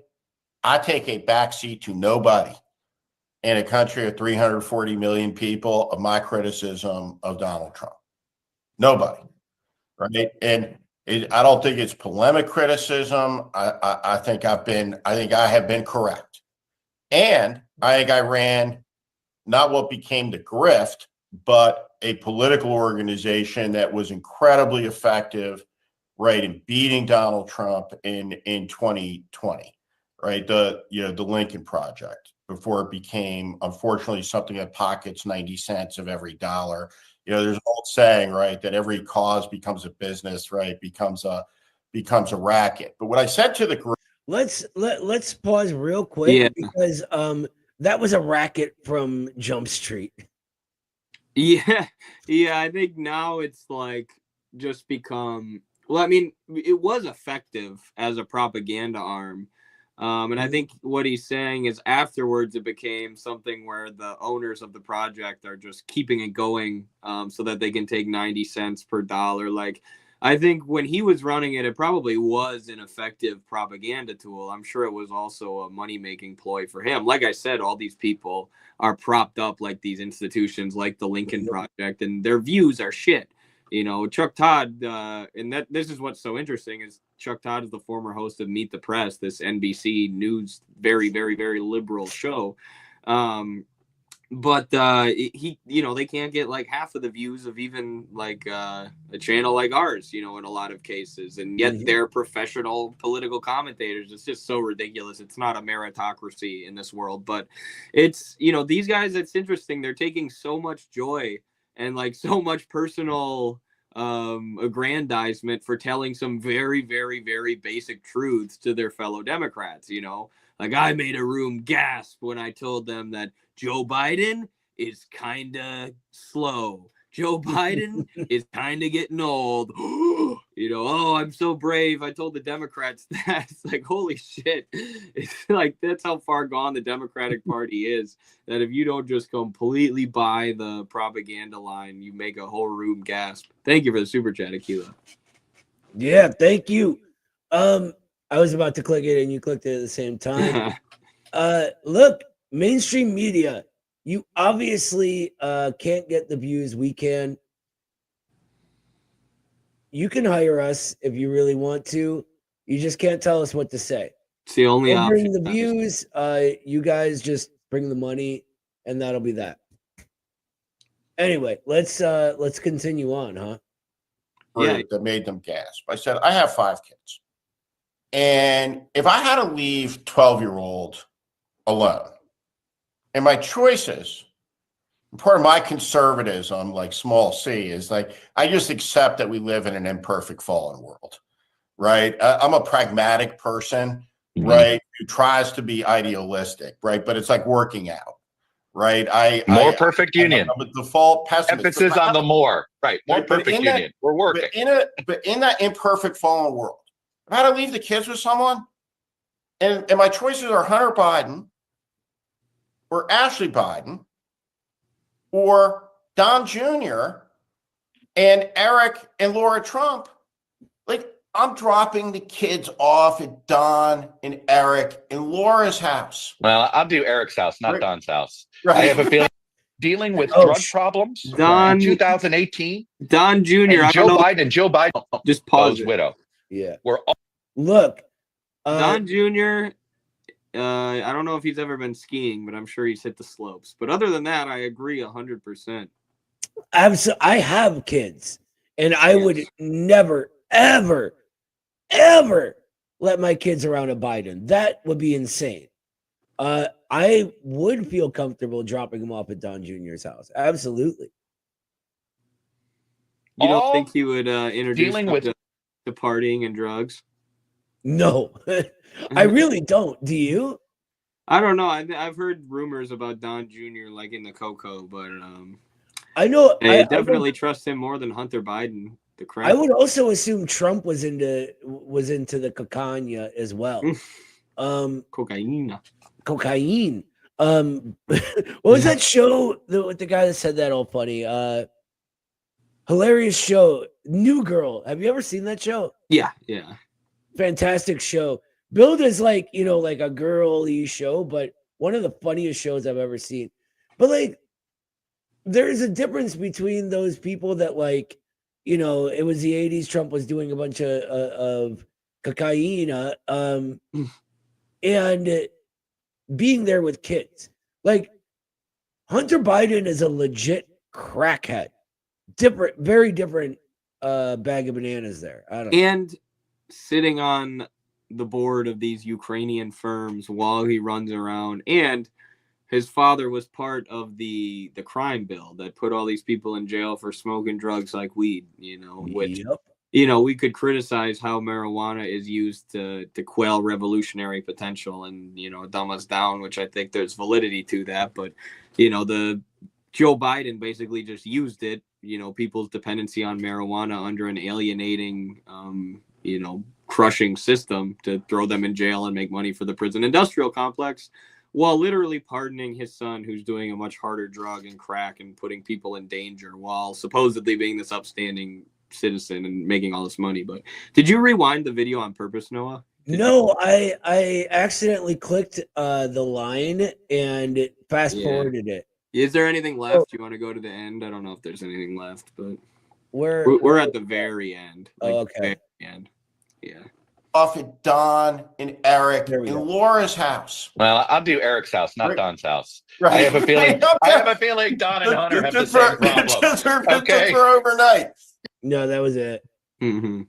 S14: I take a backseat to nobody in a country of 340 million people of my criticism of Donald Trump. Nobody. Right. And I don't think it's polemic criticism. I think I have been correct. And I think I ran not what became the grift, but a political organization that was incredibly effective, right, in beating Donald Trump in 2020, right? The Lincoln Project, before it became, unfortunately, something that pockets 90 cents of every dollar. There's an old saying, right, that every cause becomes a business, right, becomes a racket. But what I said to the group,
S1: let's pause real quick because that was a racket from Jump Street.
S2: Yeah, I think now it's like just become. Well, I mean, it was effective as a propaganda arm. And I think what he's saying is afterwards it became something where the owners of the project are just keeping it going so that they can take 90 cents per dollar. Like, I think when he was running it, it probably was an effective propaganda tool. I'm sure it was also a money-making ploy for him. Like I said, all these people are propped up like these institutions like the Lincoln Project, and their views are shit. Chuck Todd, and this is what's so interesting is Chuck Todd is the former host of Meet the Press, this NBC News, very, very, very liberal show. But he, they can't get like half of the views of even like a channel like ours, in a lot of cases. And yet they're professional political commentators. It's just so ridiculous. It's not a meritocracy in this world, but it's, these guys, it's interesting. They're taking so much joy and like so much personal aggrandizement for telling some very, very, very basic truths to their fellow Democrats. Like I made a room gasp when I told them that Joe Biden is kind of slow. Joe Biden is kind of getting old. Oh, I'm so brave. I told the Democrats that. It's like, holy shit. It's like, that's how far gone the Democratic Party is, that if you don't just completely buy the propaganda line, you make a whole room gasp. Thank you for the super chat, Aquila.
S1: Yeah, thank you. I was about to click it and you clicked it at the same time. Look, mainstream media, you obviously can't get the views we can. You can hire us if you really want to. You just can't tell us what to say.
S2: It's the only
S1: we'll
S2: option.
S1: Bring the views. You guys just bring the money, and that'll be that. Anyway, let's continue on, huh?
S14: Yeah, that made them gasp. I said, I have 5 kids. And if I had to leave 12-year-old alone, and my choices, part of my conservatism, like small c, is like, I just accept that we live in an imperfect fallen world, right? I'm a pragmatic person, right, who tries to be idealistic, right? But it's like working out, right?
S13: More perfect union.
S14: I'm a default pessimist.
S13: Emphasis on the more, right? More perfect union. We're working.
S14: But in that imperfect fallen world, if I had to leave the kids with someone, and my choices are Hunter Biden, or Ashley Biden, or Don Jr., and Eric and Laura Trump, like, I'm dropping the kids off at Don and Eric and Laura's house.
S13: Well, I'll do Eric's house, not Don's house.
S14: Right.
S13: I have a feeling dealing with drug problems in 2018.
S2: Don Jr.
S13: And Joe Biden
S2: just pause
S13: widow.
S1: Yeah.
S13: We're all
S1: look.
S2: Don Jr. I don't know if he's ever been skiing, but I'm sure he's hit the slopes. But other than that, I agree 100%.
S1: I have kids, and I would never, ever, ever let my kids around a Biden. That would be insane. I would feel comfortable dropping them off at Don Jr.'s house. Absolutely.
S2: You don't think he would introduce them to partying and drugs?
S1: No, I really don't. Do you?
S2: I don't know. I've heard rumors about Don Jr. like in the Coco, but
S1: I know
S2: I definitely trust him more than Hunter Biden. The crap.
S1: I would also assume Trump was into the cocaine as well.
S2: Cocaine.
S1: What was that show? The guy that said that all funny. Hilarious show. New Girl. Have you ever seen that show?
S2: Yeah.
S1: Fantastic show. Billed as like a girly show, but one of the funniest shows I've ever seen. But like, there's a difference between those people that like, it was the 80s. Trump was doing a bunch of cocaine, and being there with kids. Like, Hunter Biden is a legit crackhead. Different, very different bag of bananas there. I don't know.
S2: And sitting on the board of these Ukrainian firms while he runs around, and his father was part of the crime bill that put all these people in jail for smoking drugs like weed, which we could criticize how marijuana is used to quell revolutionary potential and dumb us down, which I think there's validity to that. But the Joe Biden basically just used it, people's dependency on marijuana under an alienating crushing system to throw them in jail and make money for the prison industrial complex, while literally pardoning his son, who's doing a much harder drug and crack and putting people in danger, while supposedly being this upstanding citizen and making all this money. But did you rewind the video on purpose, Noah?
S1: No, I accidentally clicked the line and it fast forwarded it.
S2: Is there anything left? You want to go to the end? I don't know if there's anything left, but
S1: we're
S2: at the very end.
S1: Okay.
S2: Very end. Yeah.
S14: Off at Don and Eric in Laura's house.
S13: Well, I'll do Eric's house, not Don's house.
S14: Right.
S13: I have a feeling. I have a feeling Don and Hunter have the same problem.
S14: Okay. For overnight.
S1: No, that was it.
S2: Mm-hmm.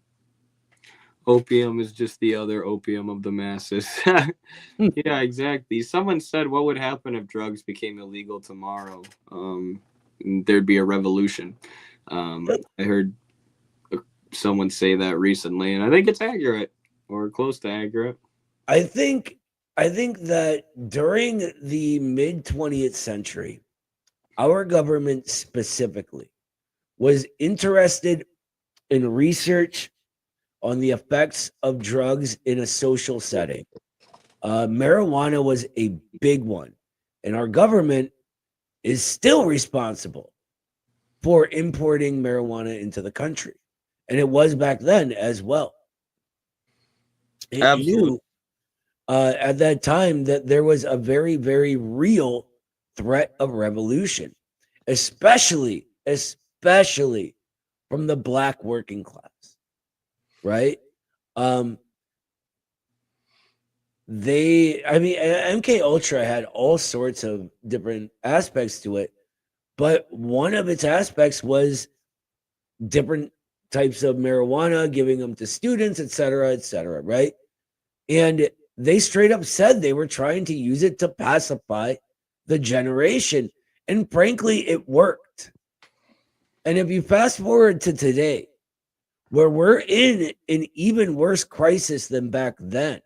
S2: Opium is just the other opium of the masses. Yeah, exactly. Someone said, what would happen if drugs became illegal tomorrow? There'd be a revolution. I heard someone say that recently, and I think it's accurate or close to accurate.
S1: I think that during the mid 20th century, our government specifically was interested in research on the effects of drugs in a social setting. Marijuana was a big one, and our government is still responsible for importing marijuana into the country. And it was back then as well. It knew at that time that there was a very, very real threat of revolution, especially from the Black working class, right? MK Ultra had all sorts of different aspects to it, but one of its aspects was different types of marijuana, giving them to students, et cetera, right? And they straight up said they were trying to use it to pacify the generation. And frankly, it worked. And if you fast forward to today, where we're in an even worse crisis than back then,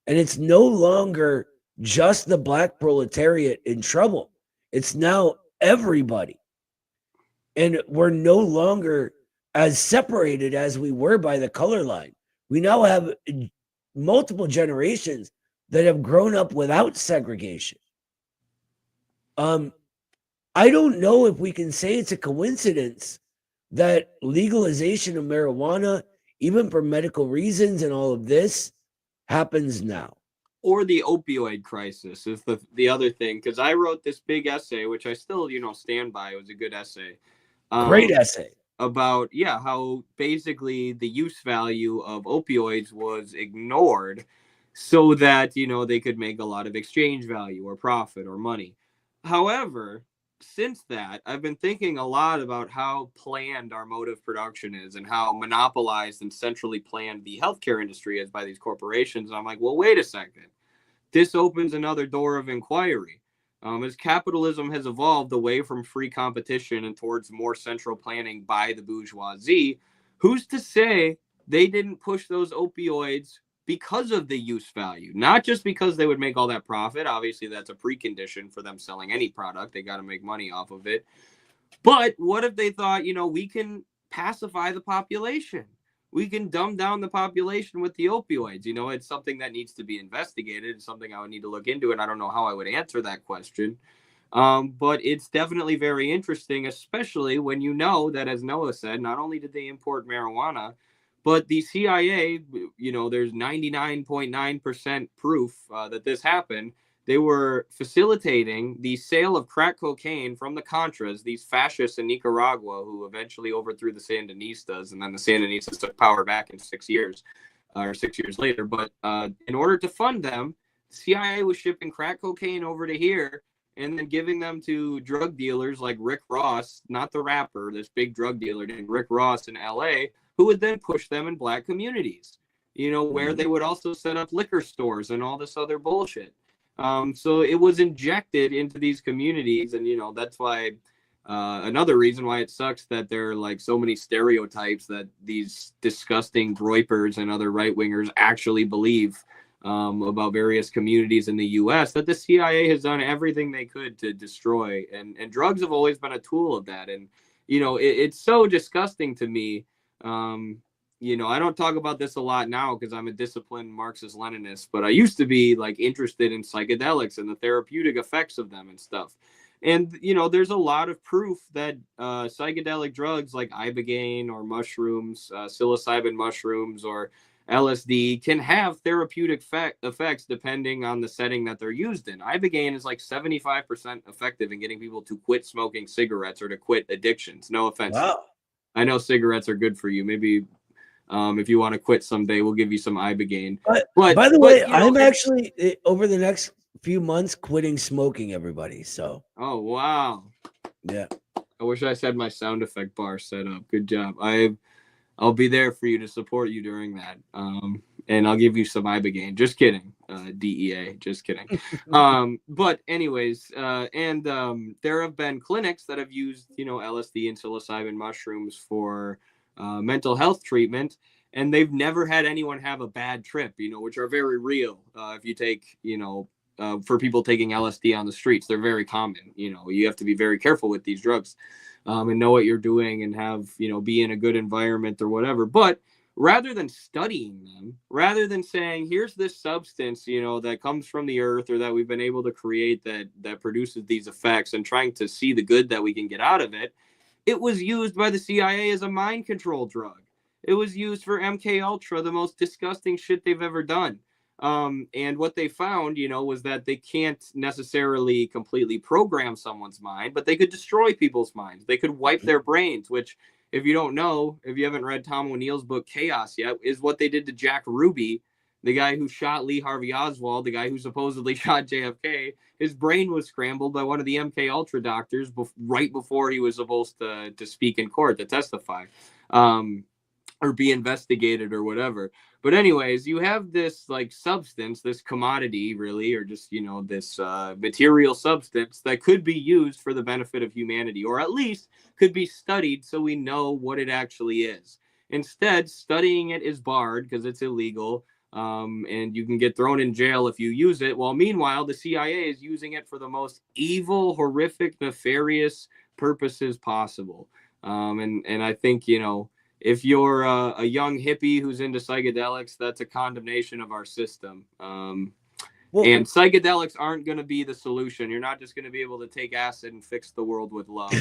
S1: and it's no longer just the Black proletariat in trouble, it's now everybody. And we're no longer as separated as we were by the color line. We now have multiple generations that have grown up without segregation. I don't know if we can say it's a coincidence that legalization of marijuana, even for medical reasons and all of this, happens now.
S2: Or the opioid crisis is the other thing, because I wrote this big essay, which I still, stand by. It was a good essay.
S1: Great essay.
S2: About how basically the use value of opioids was ignored so that they could make a lot of exchange value or profit or money. However, since that, I've been thinking a lot about how planned our mode of production is and how monopolized and centrally planned the healthcare industry is by these corporations. And I'm like, well, wait a second. This opens another door of inquiry. As capitalism has evolved away from free competition and towards more central planning by the bourgeoisie, who's to say they didn't push those opioids because of the use value? Not just because they would make all that profit. Obviously, that's a precondition for them selling any product. They got to make money off of it. But what if they thought, we can pacify the population? We can dumb down the population with the opioids. It's something that needs to be investigated. It's something I would need to look into, and I don't know how I would answer that question. But it's definitely very interesting, especially when that, as Noah said, not only did they import marijuana, but the CIA, there's 99.9% proof that this happened. They were facilitating the sale of crack cocaine from the Contras, these fascists in Nicaragua who eventually overthrew the Sandinistas, and then the Sandinistas took power back in 6 years, or 6 years later. But in order to fund them, the CIA was shipping crack cocaine over to here and then giving them to drug dealers like Rick Ross, not the rapper, this big drug dealer named Rick Ross in LA, who would then push them in black communities, where they would also set up liquor stores and all this other bullshit. So it was injected into these communities, and that's why another reason why it sucks that there are like so many stereotypes that these disgusting groypers and other right wingers actually believe about various communities in the U.S. that the CIA has done everything they could to destroy, and drugs have always been a tool of that. And it's so disgusting to me. I don't talk about this a lot now because I'm a disciplined Marxist-Leninist, but I used to be like interested in psychedelics and the therapeutic effects of them and stuff. And, there's a lot of proof that psychedelic drugs like ibogaine or mushrooms, psilocybin mushrooms or LSD can have therapeutic effects depending on the setting that they're used in. Ibogaine is like 75% effective in getting people to quit smoking cigarettes or to quit addictions. No offense.
S1: Wow.
S2: I know cigarettes are good for you. Maybe if you want to quit someday, we'll give you some ibogaine.
S1: But by the way, I'm actually over the next few months quitting smoking, everybody. So.
S2: Oh, wow.
S1: Yeah.
S2: I wish I had my sound effect bar set up. Good job. I'll be there for you to support you during that. And I'll give you some ibogaine. Just kidding. DEA. Just kidding. But anyways, there have been clinics that have used, LSD and psilocybin mushrooms for mental health treatment, and they've never had anyone have a bad trip, which are very real. If you take, for people taking LSD on the streets, they're very common. You have to be very careful with these drugs. And know what you're doing and have, be in a good environment or whatever. But rather than studying them, rather than saying, here's this substance, that comes from the earth or that we've been able to create that produces these effects, and trying to see the good that we can get out of it, it was used by the CIA as a mind control drug. It was used for MK Ultra, the most disgusting shit they've ever done. And what they found, was that they can't necessarily completely program someone's mind, but they could destroy people's minds. They could wipe their brains, which, if you don't know, if you haven't read Tom O'Neill's book Chaos yet, is what they did to Jack Ruby, the guy who shot Lee Harvey Oswald, the guy who supposedly shot JFK. His brain was scrambled by one of the MK Ultra doctors right before he was supposed to speak in court, to testify, or be investigated or whatever. But anyways, you have this like substance, this commodity really, or just, this material substance that could be used for the benefit of humanity, or at least could be studied so we know what it actually is. Instead, studying it is barred because it's illegal, and you can get thrown in jail if you use it. While meanwhile, the CIA is using it for the most evil, horrific, nefarious purposes possible. And I think, if you're a young hippie who's into psychedelics, that's a condemnation of our system. And psychedelics aren't going to be the solution. You're not just going to be able to take acid and fix the world with love.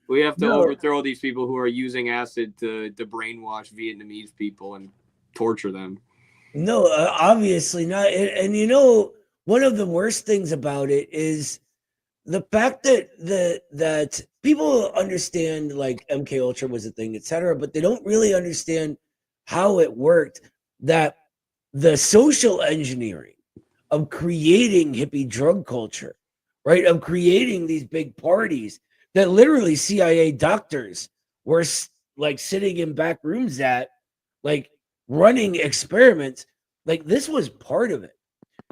S2: We have to overthrow these people who are using acid to brainwash Vietnamese people and torture them.
S1: No, obviously not. And one of the worst things about it is the fact that people understand like MK Ultra was a thing, etc., but they don't really understand how it worked. That the social engineering of creating hippie drug culture, right? Of creating these big parties that literally CIA doctors were like sitting in back rooms at, like running experiments. Like this was part of it.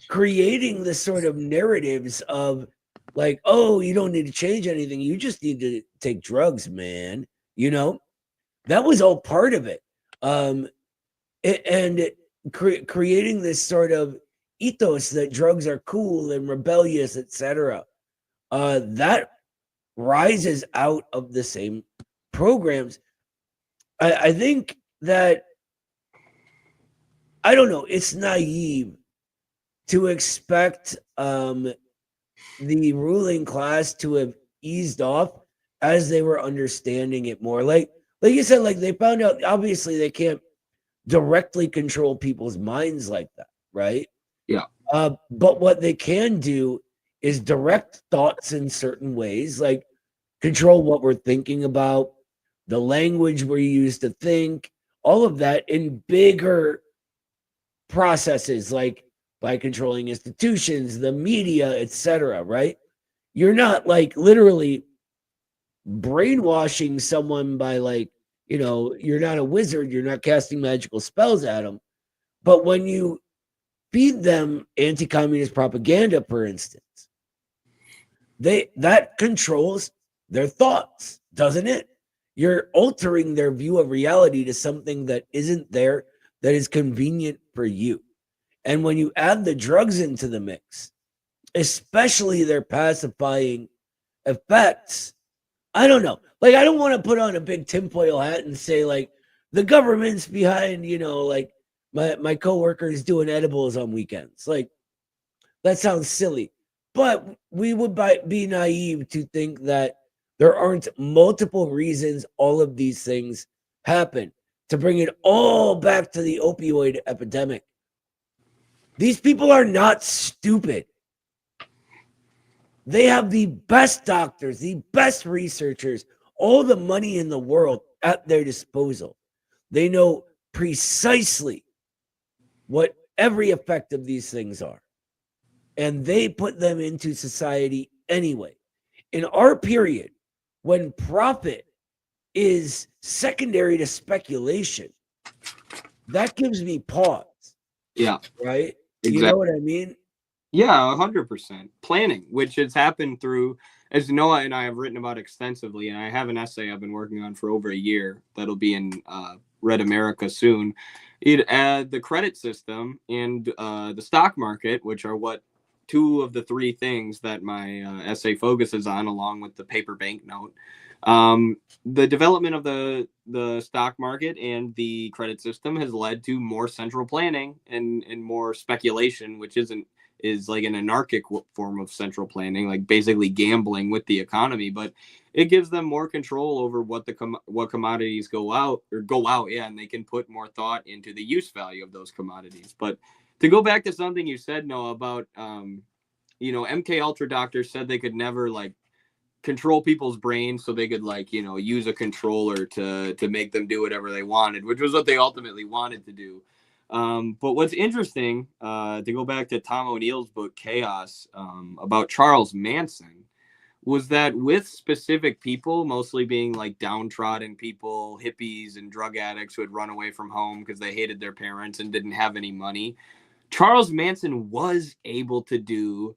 S1: Creating this sort of narratives of like, oh, you don't need to change anything. You just need to take drugs, man. That was all part of it. Creating this sort of ethos that drugs are cool and rebellious, etc. That rises out of the same programs. I think that, I don't know, it's naive to expect the ruling class to have eased off as they were understanding it more. Like you said, like they found out, obviously they can't directly control people's minds like that, right?
S2: Yeah.
S1: But what they can do is direct thoughts in certain ways, like control what we're thinking about, the language we use to think, all of that in bigger processes, like by controlling institutions, the media, etc., right? you're not like literally brainwashing someone by like, you know, you're not a wizard, you're not casting magical spells at them. But when you feed them anti-communist propaganda, for instance, that controls their thoughts, doesn't it? You're altering their view of reality to something that isn't there, that is convenient for you. And when you add the drugs into the mix, especially their pacifying effects, I don't know. Like, I don't want to put on a big tinfoil hat and say, like, the government's behind, you know, like my coworker is doing edibles on weekends. Like, that sounds silly. But we would be naive to think that there aren't multiple reasons all of these things happen. To bring it all back to the opioid epidemic, these people are not stupid. They have the best doctors, the best researchers, all the money in the world at their disposal. They know precisely what every effect of these things are. And they put them into society anyway. In our period, when profit is secondary to speculation, that gives me pause.
S2: Yeah.
S1: Right?
S2: Exactly.
S1: You know what I mean?
S2: Yeah, 100%. Planning, which has happened through, as Noah and I have written about extensively, and I have an essay I've been working on for over a year that'll be in Red America soon. It the credit system and the stock market, which are what two of the three things that my essay focuses on, along with the paper banknote. The development of the stock market and the credit system has led to more central planning and more speculation, which is like an anarchic form of central planning, like basically gambling with the economy. But it gives them more control over what what commodities go out, yeah, and they can put more thought into the use value of those commodities. But to go back to something you said, Noah, about you know, MK Ultra doctors said they could never like control people's brains so they could like, you know, use a controller to make them do whatever they wanted, which was what they ultimately wanted to do. But what's interesting, to go back to Tom O'Neill's book Chaos, about Charles Manson, was that with specific people, mostly being like downtrodden people, hippies and drug addicts who had run away from home because they hated their parents and didn't have any money, Charles Manson was able to do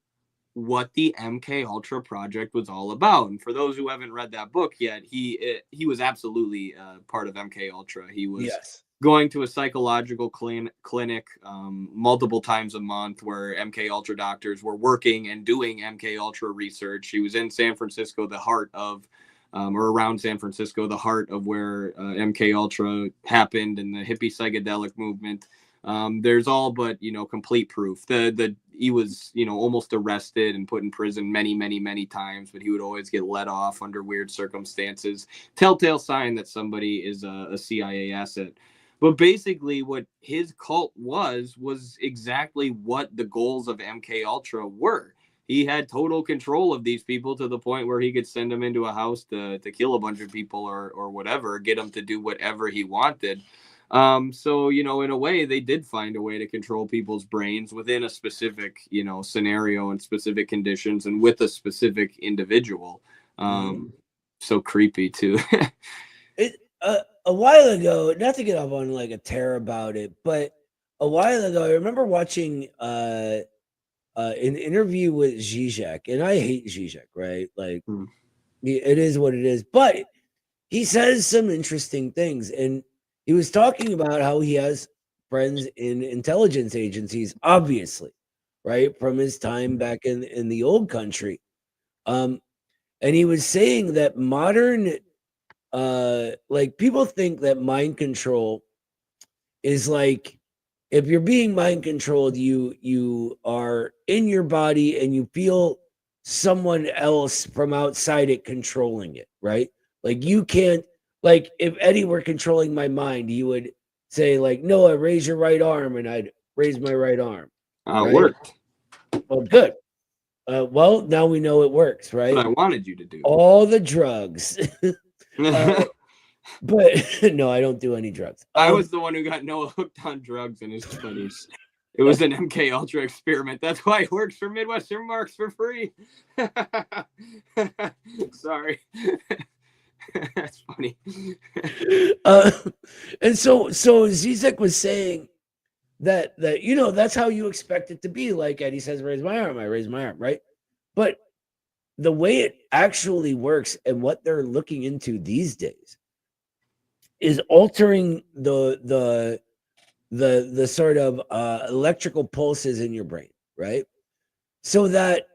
S2: what the MK Ultra project was all about. And for those who haven't read that book yet, he was absolutely part of MK Ultra. He was going to a psychological clinic multiple times a month where MK Ultra doctors were working and doing MK Ultra research. He was in San Francisco, the heart of or around San Francisco, the heart of where MK Ultra happened and the hippie psychedelic movement. There's all but, you know, complete proof. He was, you know, almost arrested and put in prison many times, but he would always get let off under weird circumstances. Telltale sign that somebody is a CIA asset. But basically what his cult was exactly what the goals of MK Ultra were. He had total control of these people to the point where he could send them into a house to kill a bunch of people or whatever, get them to do whatever he wanted. So, you know, in a way, they did find a way to control people's brains within a specific, you know, scenario and specific conditions and with a specific individual. So creepy too.
S1: A while ago, not to get off on like a tear about it, but a while ago, I remember watching an interview with Zizek, and I hate Zizek, right? Like, it is what it is, but he says some interesting things, and he was talking about how he has friends in intelligence agencies, obviously, right, from his time back in the old country, and he was saying that modern like people think that mind control is like, if you're being mind controlled, you are in your body and you feel someone else from outside it controlling it, right? Like you can't, like if Eddie were controlling my mind, he would say like, Noah, raise your right arm, and I'd raise my right arm.
S2: It worked.
S1: Well, good. Well, now we know it works, right?
S2: What I wanted you to do.
S1: All the drugs. But no, I don't do any drugs.
S2: I was the one who got Noah hooked on drugs in his 20s. It was an MK Ultra experiment. That's why it works for Midwestern Marks for free. Sorry. That's funny.
S1: And so Zizek was saying that that's how you expect it to be. Like Eddie says, raise my arm, I raise my arm, right? But the way it actually works and what they're looking into these days is altering the sort of electrical pulses in your brain, right? So that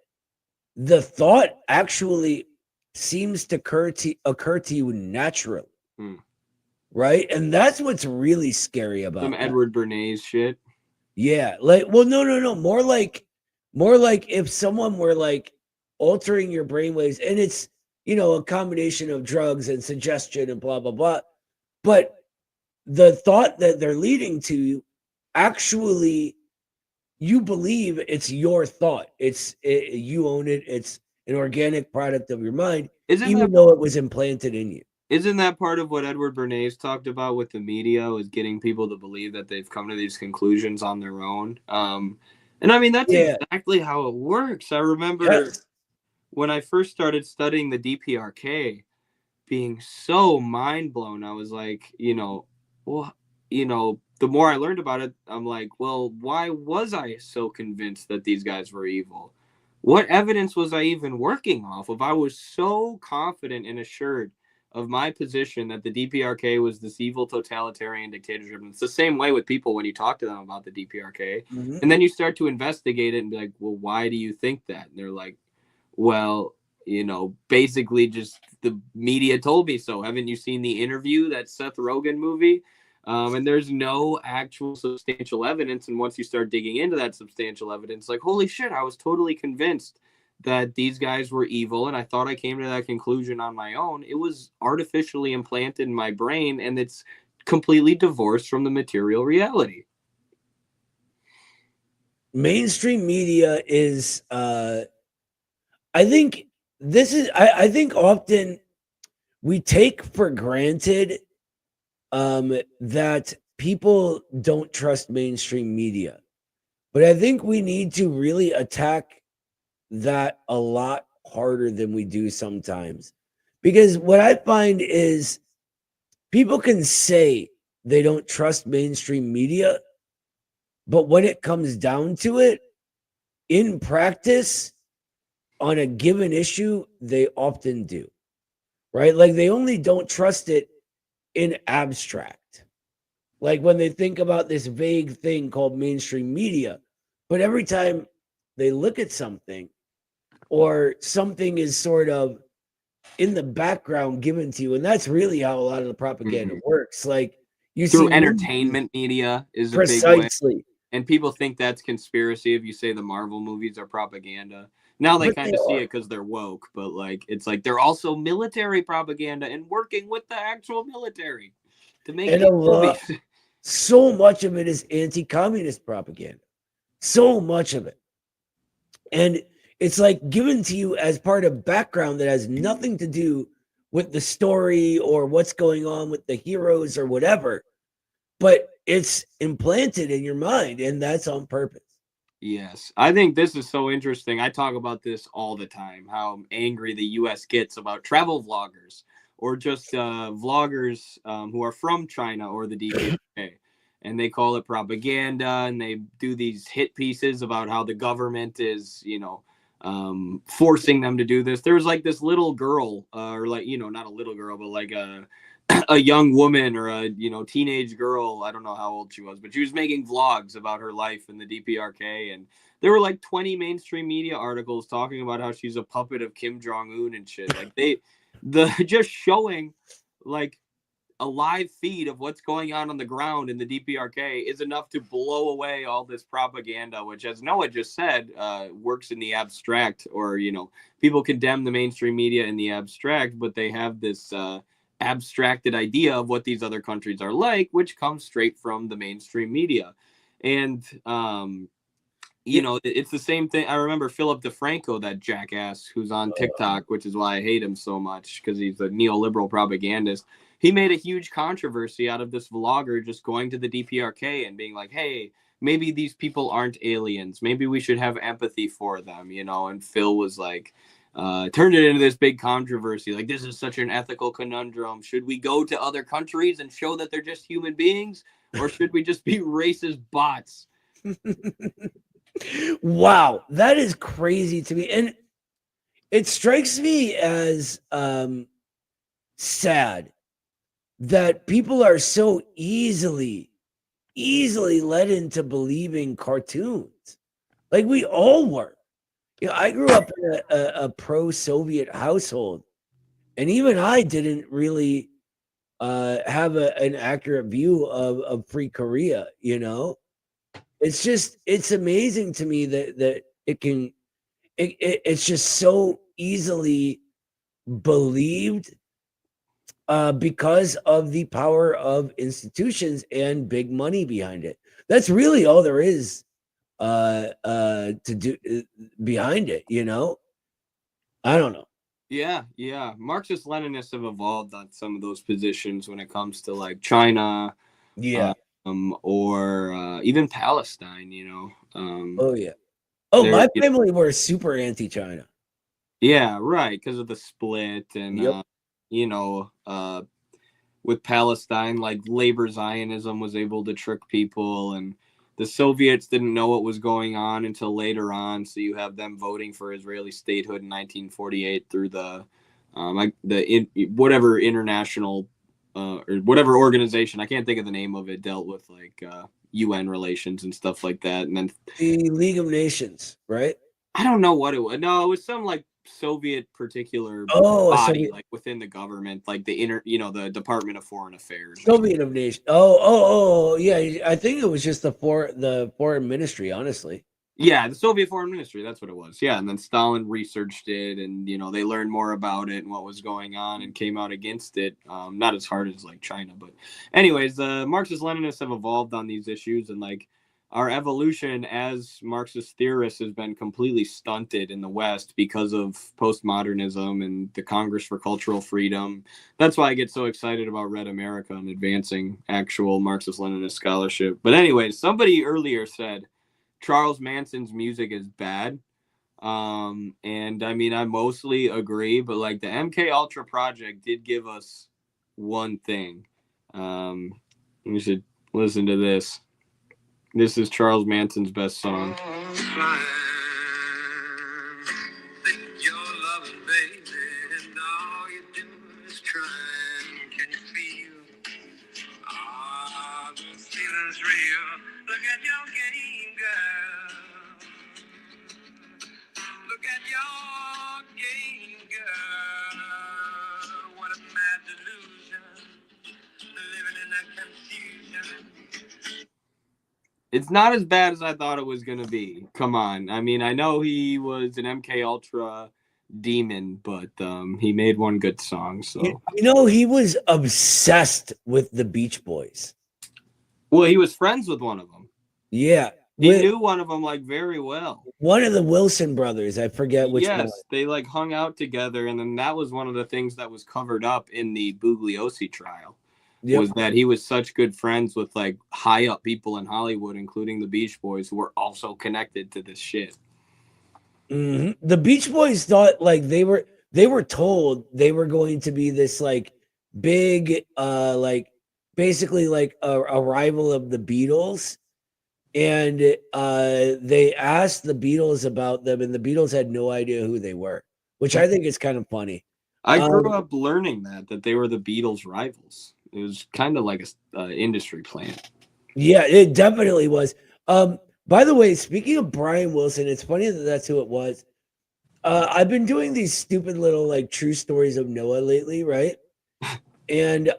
S1: the thought actually seems to occur to you naturally. Right? And that's what's really scary about
S2: some
S1: that.
S2: Edward Bernays shit.
S1: Yeah. Like, well, no. More like if someone were like altering your brainwaves, and it's, a combination of drugs and suggestion and blah, blah, blah. But the thought that they're leading to, actually, you believe it's your thought. You own it. It's an organic product of your mind, even though it was implanted in you.
S2: Isn't that part of what Edward Bernays talked about with the media, was getting people to believe that they've come to these conclusions on their own? And I mean, that's exactly how it works. I remember when I first started studying the DPRK, being so mind blown. I was like, the more I learned about it, I'm like, well, why was I so convinced that these guys were evil? What evidence was I even working off of? I was so confident and assured of my position that the DPRK was this evil totalitarian dictatorship. And it's the same way with people when you talk to them about the DPRK.
S1: Mm-hmm.
S2: And then you start to investigate it and be like, well, why do you think that? And they're like, well, basically just the media told me so. Haven't you seen The Interview, that Seth Rogen movie? And there's no actual substantial evidence. And once you start digging into that substantial evidence, like, holy shit, I was totally convinced that these guys were evil, and I thought I came to that conclusion on my own. It was artificially implanted in my brain, and it's completely divorced from the material reality.
S1: Mainstream media is, I think often we take for granted that people don't trust mainstream media. But I think we need to really attack that a lot harder than we do sometimes. Because what I find is people can say they don't trust mainstream media, but when it comes down to it, in practice, on a given issue, they often do, right? Like they only don't trust it in abstract. Like when they think about this vague thing called mainstream media, but every time they look at something or something is sort of in the background given to you, and that's really how a lot of the propaganda works. Like you
S2: through
S1: see
S2: entertainment media is a
S1: precisely.
S2: Big way. And people think that's conspiracy if you say the Marvel movies are propaganda. Now they kind of see it because they're woke, but like it's like they're also military propaganda and working with the actual military to make movies.
S1: So much of it is anti-communist propaganda. So much of it. And it's like given to you as part of background that has nothing to do with the story or what's going on with the heroes or whatever, but it's implanted in your mind, and that's on purpose.
S2: Yes, I think this is so interesting. I talk about this all the time, how angry the U.S. gets about travel vloggers or just vloggers who are from China or the DPRK. And they call it propaganda, and they do these hit pieces about how the government is, forcing them to do this. There was like this little girl, or like, not a little girl, but like a young woman or a, teenage girl. I don't know how old she was, but she was making vlogs about her life in the DPRK. And there were like 20 mainstream media articles talking about how she's a puppet of Kim Jong-un and shit. Like just showing like a live feed of what's going on the ground in the DPRK is enough to blow away all this propaganda, which, as Noah just said, works in the abstract. Or, people condemn the mainstream media in the abstract, but they have this abstracted idea of what these other countries are like, which comes straight from the mainstream media. And, it's the same thing. I remember Philip DeFranco, that jackass who's on TikTok, which is why I hate him so much, because he's a neoliberal propagandist. He made a huge controversy out of this vlogger just going to the DPRK and being like, hey, maybe these people aren't aliens. Maybe we should have empathy for them, you know. And Phil was like, turned it into this big controversy. Like, this is such an ethical conundrum. Should we go to other countries and show that they're just human beings? Or should we just be racist bots?
S1: Wow, that is crazy to me. And it strikes me as sad that people are so easily led into believing cartoons. Like we all were. You know, I grew up in a pro-Soviet household, and even I didn't really have an accurate view of free Korea, you know? It's amazing to me that it's just so easily believed because of the power of institutions and big money behind it. That's really all there is to do behind it, you know? I don't know.
S2: Yeah. Marxist Leninists have evolved on some of those positions when it comes to like China, or even Palestine, you know.
S1: Oh yeah. Oh, my family were super anti-China.
S2: Yeah, right, because of the split and you know, with Palestine, like labor Zionism was able to trick people, and the Soviets didn't know what was going on until later on. So you have them voting for Israeli statehood in 1948 through whatever international or whatever organization, I can't think of the name of it, dealt with like UN relations and stuff like that. And then
S1: the League of Nations, right?
S2: I don't know what it was. No, it was some like Soviet particular body, like within the government, like the Department of Foreign Affairs.
S1: Soviet of Nations. Oh, yeah. I think it was just the foreign ministry, honestly.
S2: Yeah, the Soviet Foreign Ministry, that's what it was. Yeah, and then Stalin researched it, and you know they learned more about it and what was going on, and came out against it. Not as hard as like China, but anyways, the Marxist-Leninists have evolved on these issues, and like our evolution as Marxist theorists has been completely stunted in the West because of postmodernism and the Congress for Cultural Freedom. That's why I get so excited about Red America and advancing actual Marxist-Leninist scholarship. But anyways, somebody earlier said Charles Manson's music is bad. And I mean, I mostly agree, but like the MK Ultra project did give us one thing. You should listen to this. This is Charles Manson's best song. It's not as bad as I thought it was gonna be. Come on. I mean, I know he was an MK Ultra demon, but he made one good song. So
S1: you know, he was obsessed with the Beach Boys.
S2: Well, he was friends with one of them.
S1: Yeah,
S2: he knew one of them like very well.
S1: One of the Wilson brothers, I forget which one.
S2: Yes, they like hung out together, and then that was one of the things that was covered up in the Bugliosi trial. Was that he was such good friends with like high up people in Hollywood, including the Beach Boys, who were also connected to this shit.
S1: Mm-hmm. The Beach Boys thought like they were told they were going to be this like big like basically like a rival of the Beatles, and they asked the Beatles about them, and the Beatles had no idea who they were, which I think is kind of funny.
S2: I grew up learning that they were the Beatles' rivals. It was kind of like a industry plant.
S1: Yeah, it definitely was. By the way, speaking of Brian Wilson, it's funny that that's who it was. I've been doing these stupid little like true stories of Noah lately, right? And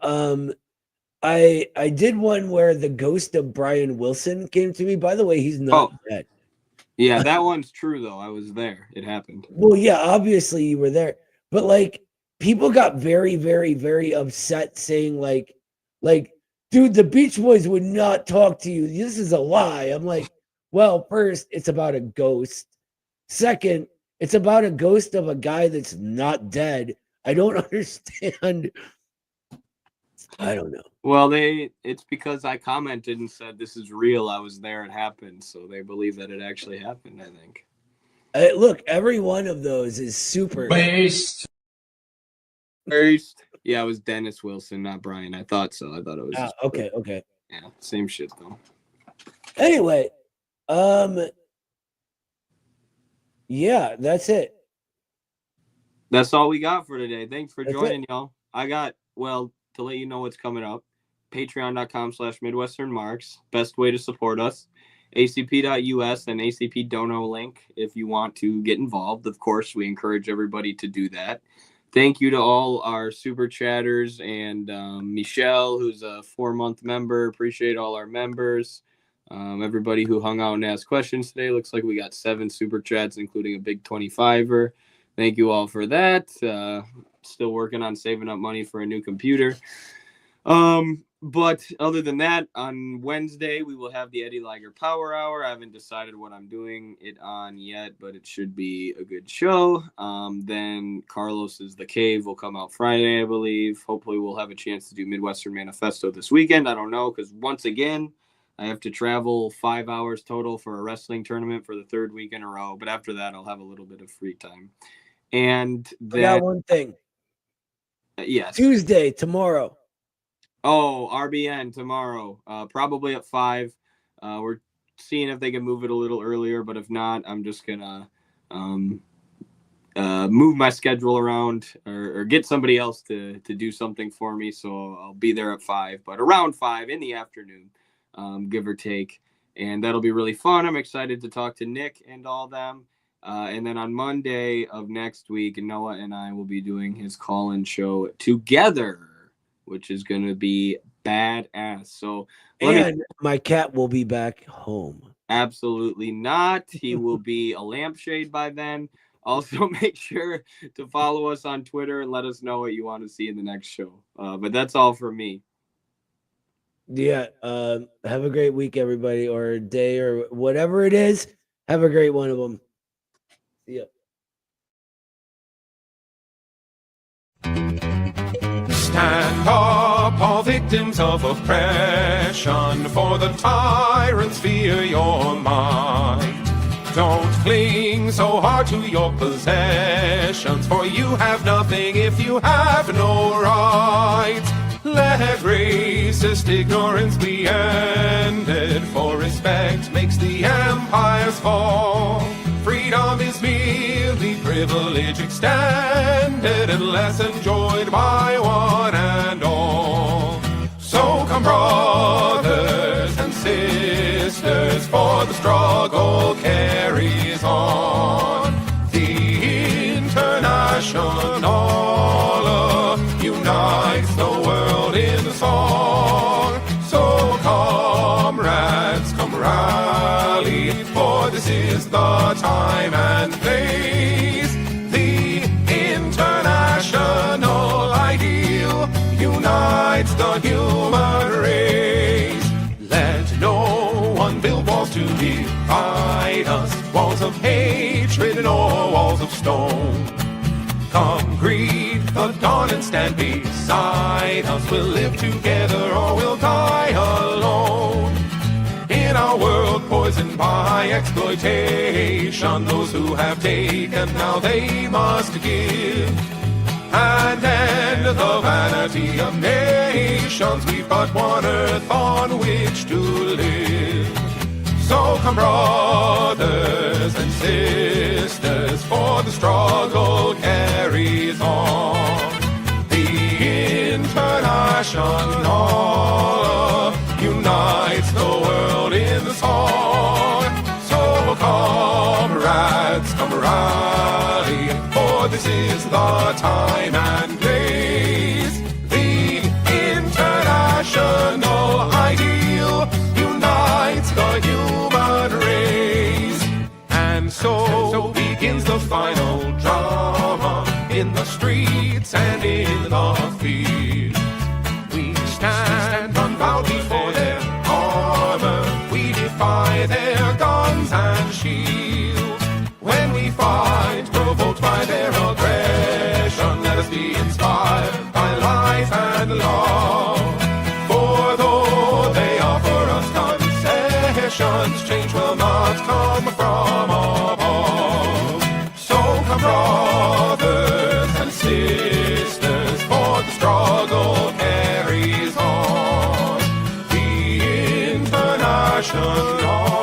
S1: I did one where the ghost of Brian Wilson came to me. By the way, he's not dead.
S2: Yeah, that one's true though. I was there. It happened.
S1: Well, yeah, obviously you were there, but like people got very, very, very upset, saying like, dude, the Beach Boys would not talk to you. This is a lie. I'm like, well, first, it's about a ghost. Second, it's about a ghost of a guy that's not dead. I don't understand. I don't know.
S2: Well, it's because I commented and said this is real. I was there. It happened. So they believe that it actually happened, I think.
S1: Look, every one of those is super.
S2: Based. Yeah, it was Dennis Wilson, not Brian. I thought so. I thought it was.
S1: Okay.
S2: Yeah, same shit though.
S1: Anyway, yeah, that's it.
S2: That's all we got for today. Thanks for
S1: That's
S2: joining, y'all. To let you know what's coming up, patreon.com/MidwesternMarks. Best way to support us. acp.us and ACP Dono link if you want to get involved. Of course, we encourage everybody to do that. Thank you to all our super chatters and Michelle, who's a 4-month member. Appreciate all our members. Everybody who hung out and asked questions today. Looks like we got 7 super chats, including a big 25er. Thank you all for that. Still working on saving up money for a new computer. But other than that, on Wednesday, we will have the Eddie Liger Power Hour. I haven't decided what I'm doing it on yet, but it should be a good show. Then Carlos's The Cave will come out Friday, I believe. Hopefully we'll have a chance to do Midwestern Manifesto this weekend. I don't know, because once again, I have to travel 5 hours total for a wrestling tournament for the 3rd week in a row. But after that, I'll have a little bit of free time. And
S1: I got one thing.
S2: Yes.
S1: Tuesday, tomorrow.
S2: Oh, RBN tomorrow, probably at 5. We're seeing if they can move it a little earlier, but if not, I'm just gonna move my schedule around or get somebody else to do something for me. So I'll be there at 5, but around 5 in the afternoon, give or take, and that'll be really fun. I'm excited to talk to Nick and all them. And then on Monday of next week, Noah and I will be doing his call-in show together, which is going to be badass. So,
S1: my cat will be back home.
S2: Absolutely not. He will be a lampshade by then. Also, make sure to follow us on Twitter and let us know what you want to see in the next show. But that's all for me.
S1: Yeah. Have a great week, everybody, or day, or whatever it is. Have a great one of them. See ya.
S5: Stand up, all victims of oppression, for the tyrants fear your might. Don't cling so hard to your possessions, for you have nothing if you have no right. Let racist ignorance be ended, for respect makes the empires fall. Freedom is merely privilege extended, unless enjoyed by one and all. So come, brothers and sisters, for the struggle carries on. The International unites the world in the song. So comrades, come rally, for this is the time and place. The international ideal unites the human race. Let no one build walls to divide us, walls of hatred nor walls of stone. Come greet the dawn and stand beside us. We'll live together or we'll die alone. In our world poisoned by exploitation, those who have taken, now they must give. And end the vanity of nations. We've but one earth on which to live. So come, brothers and sisters, for the struggle carries on. The International unites the world in the song. So comrades, come rally, for this is the time and place. The international ideal unites the human race. And so begins the final drama, in the streets and in the fields. We stand unbowed before their armor, we defy their guns and shields. When we fight, provoked by their aggression, let us be inspired by life and love. For passion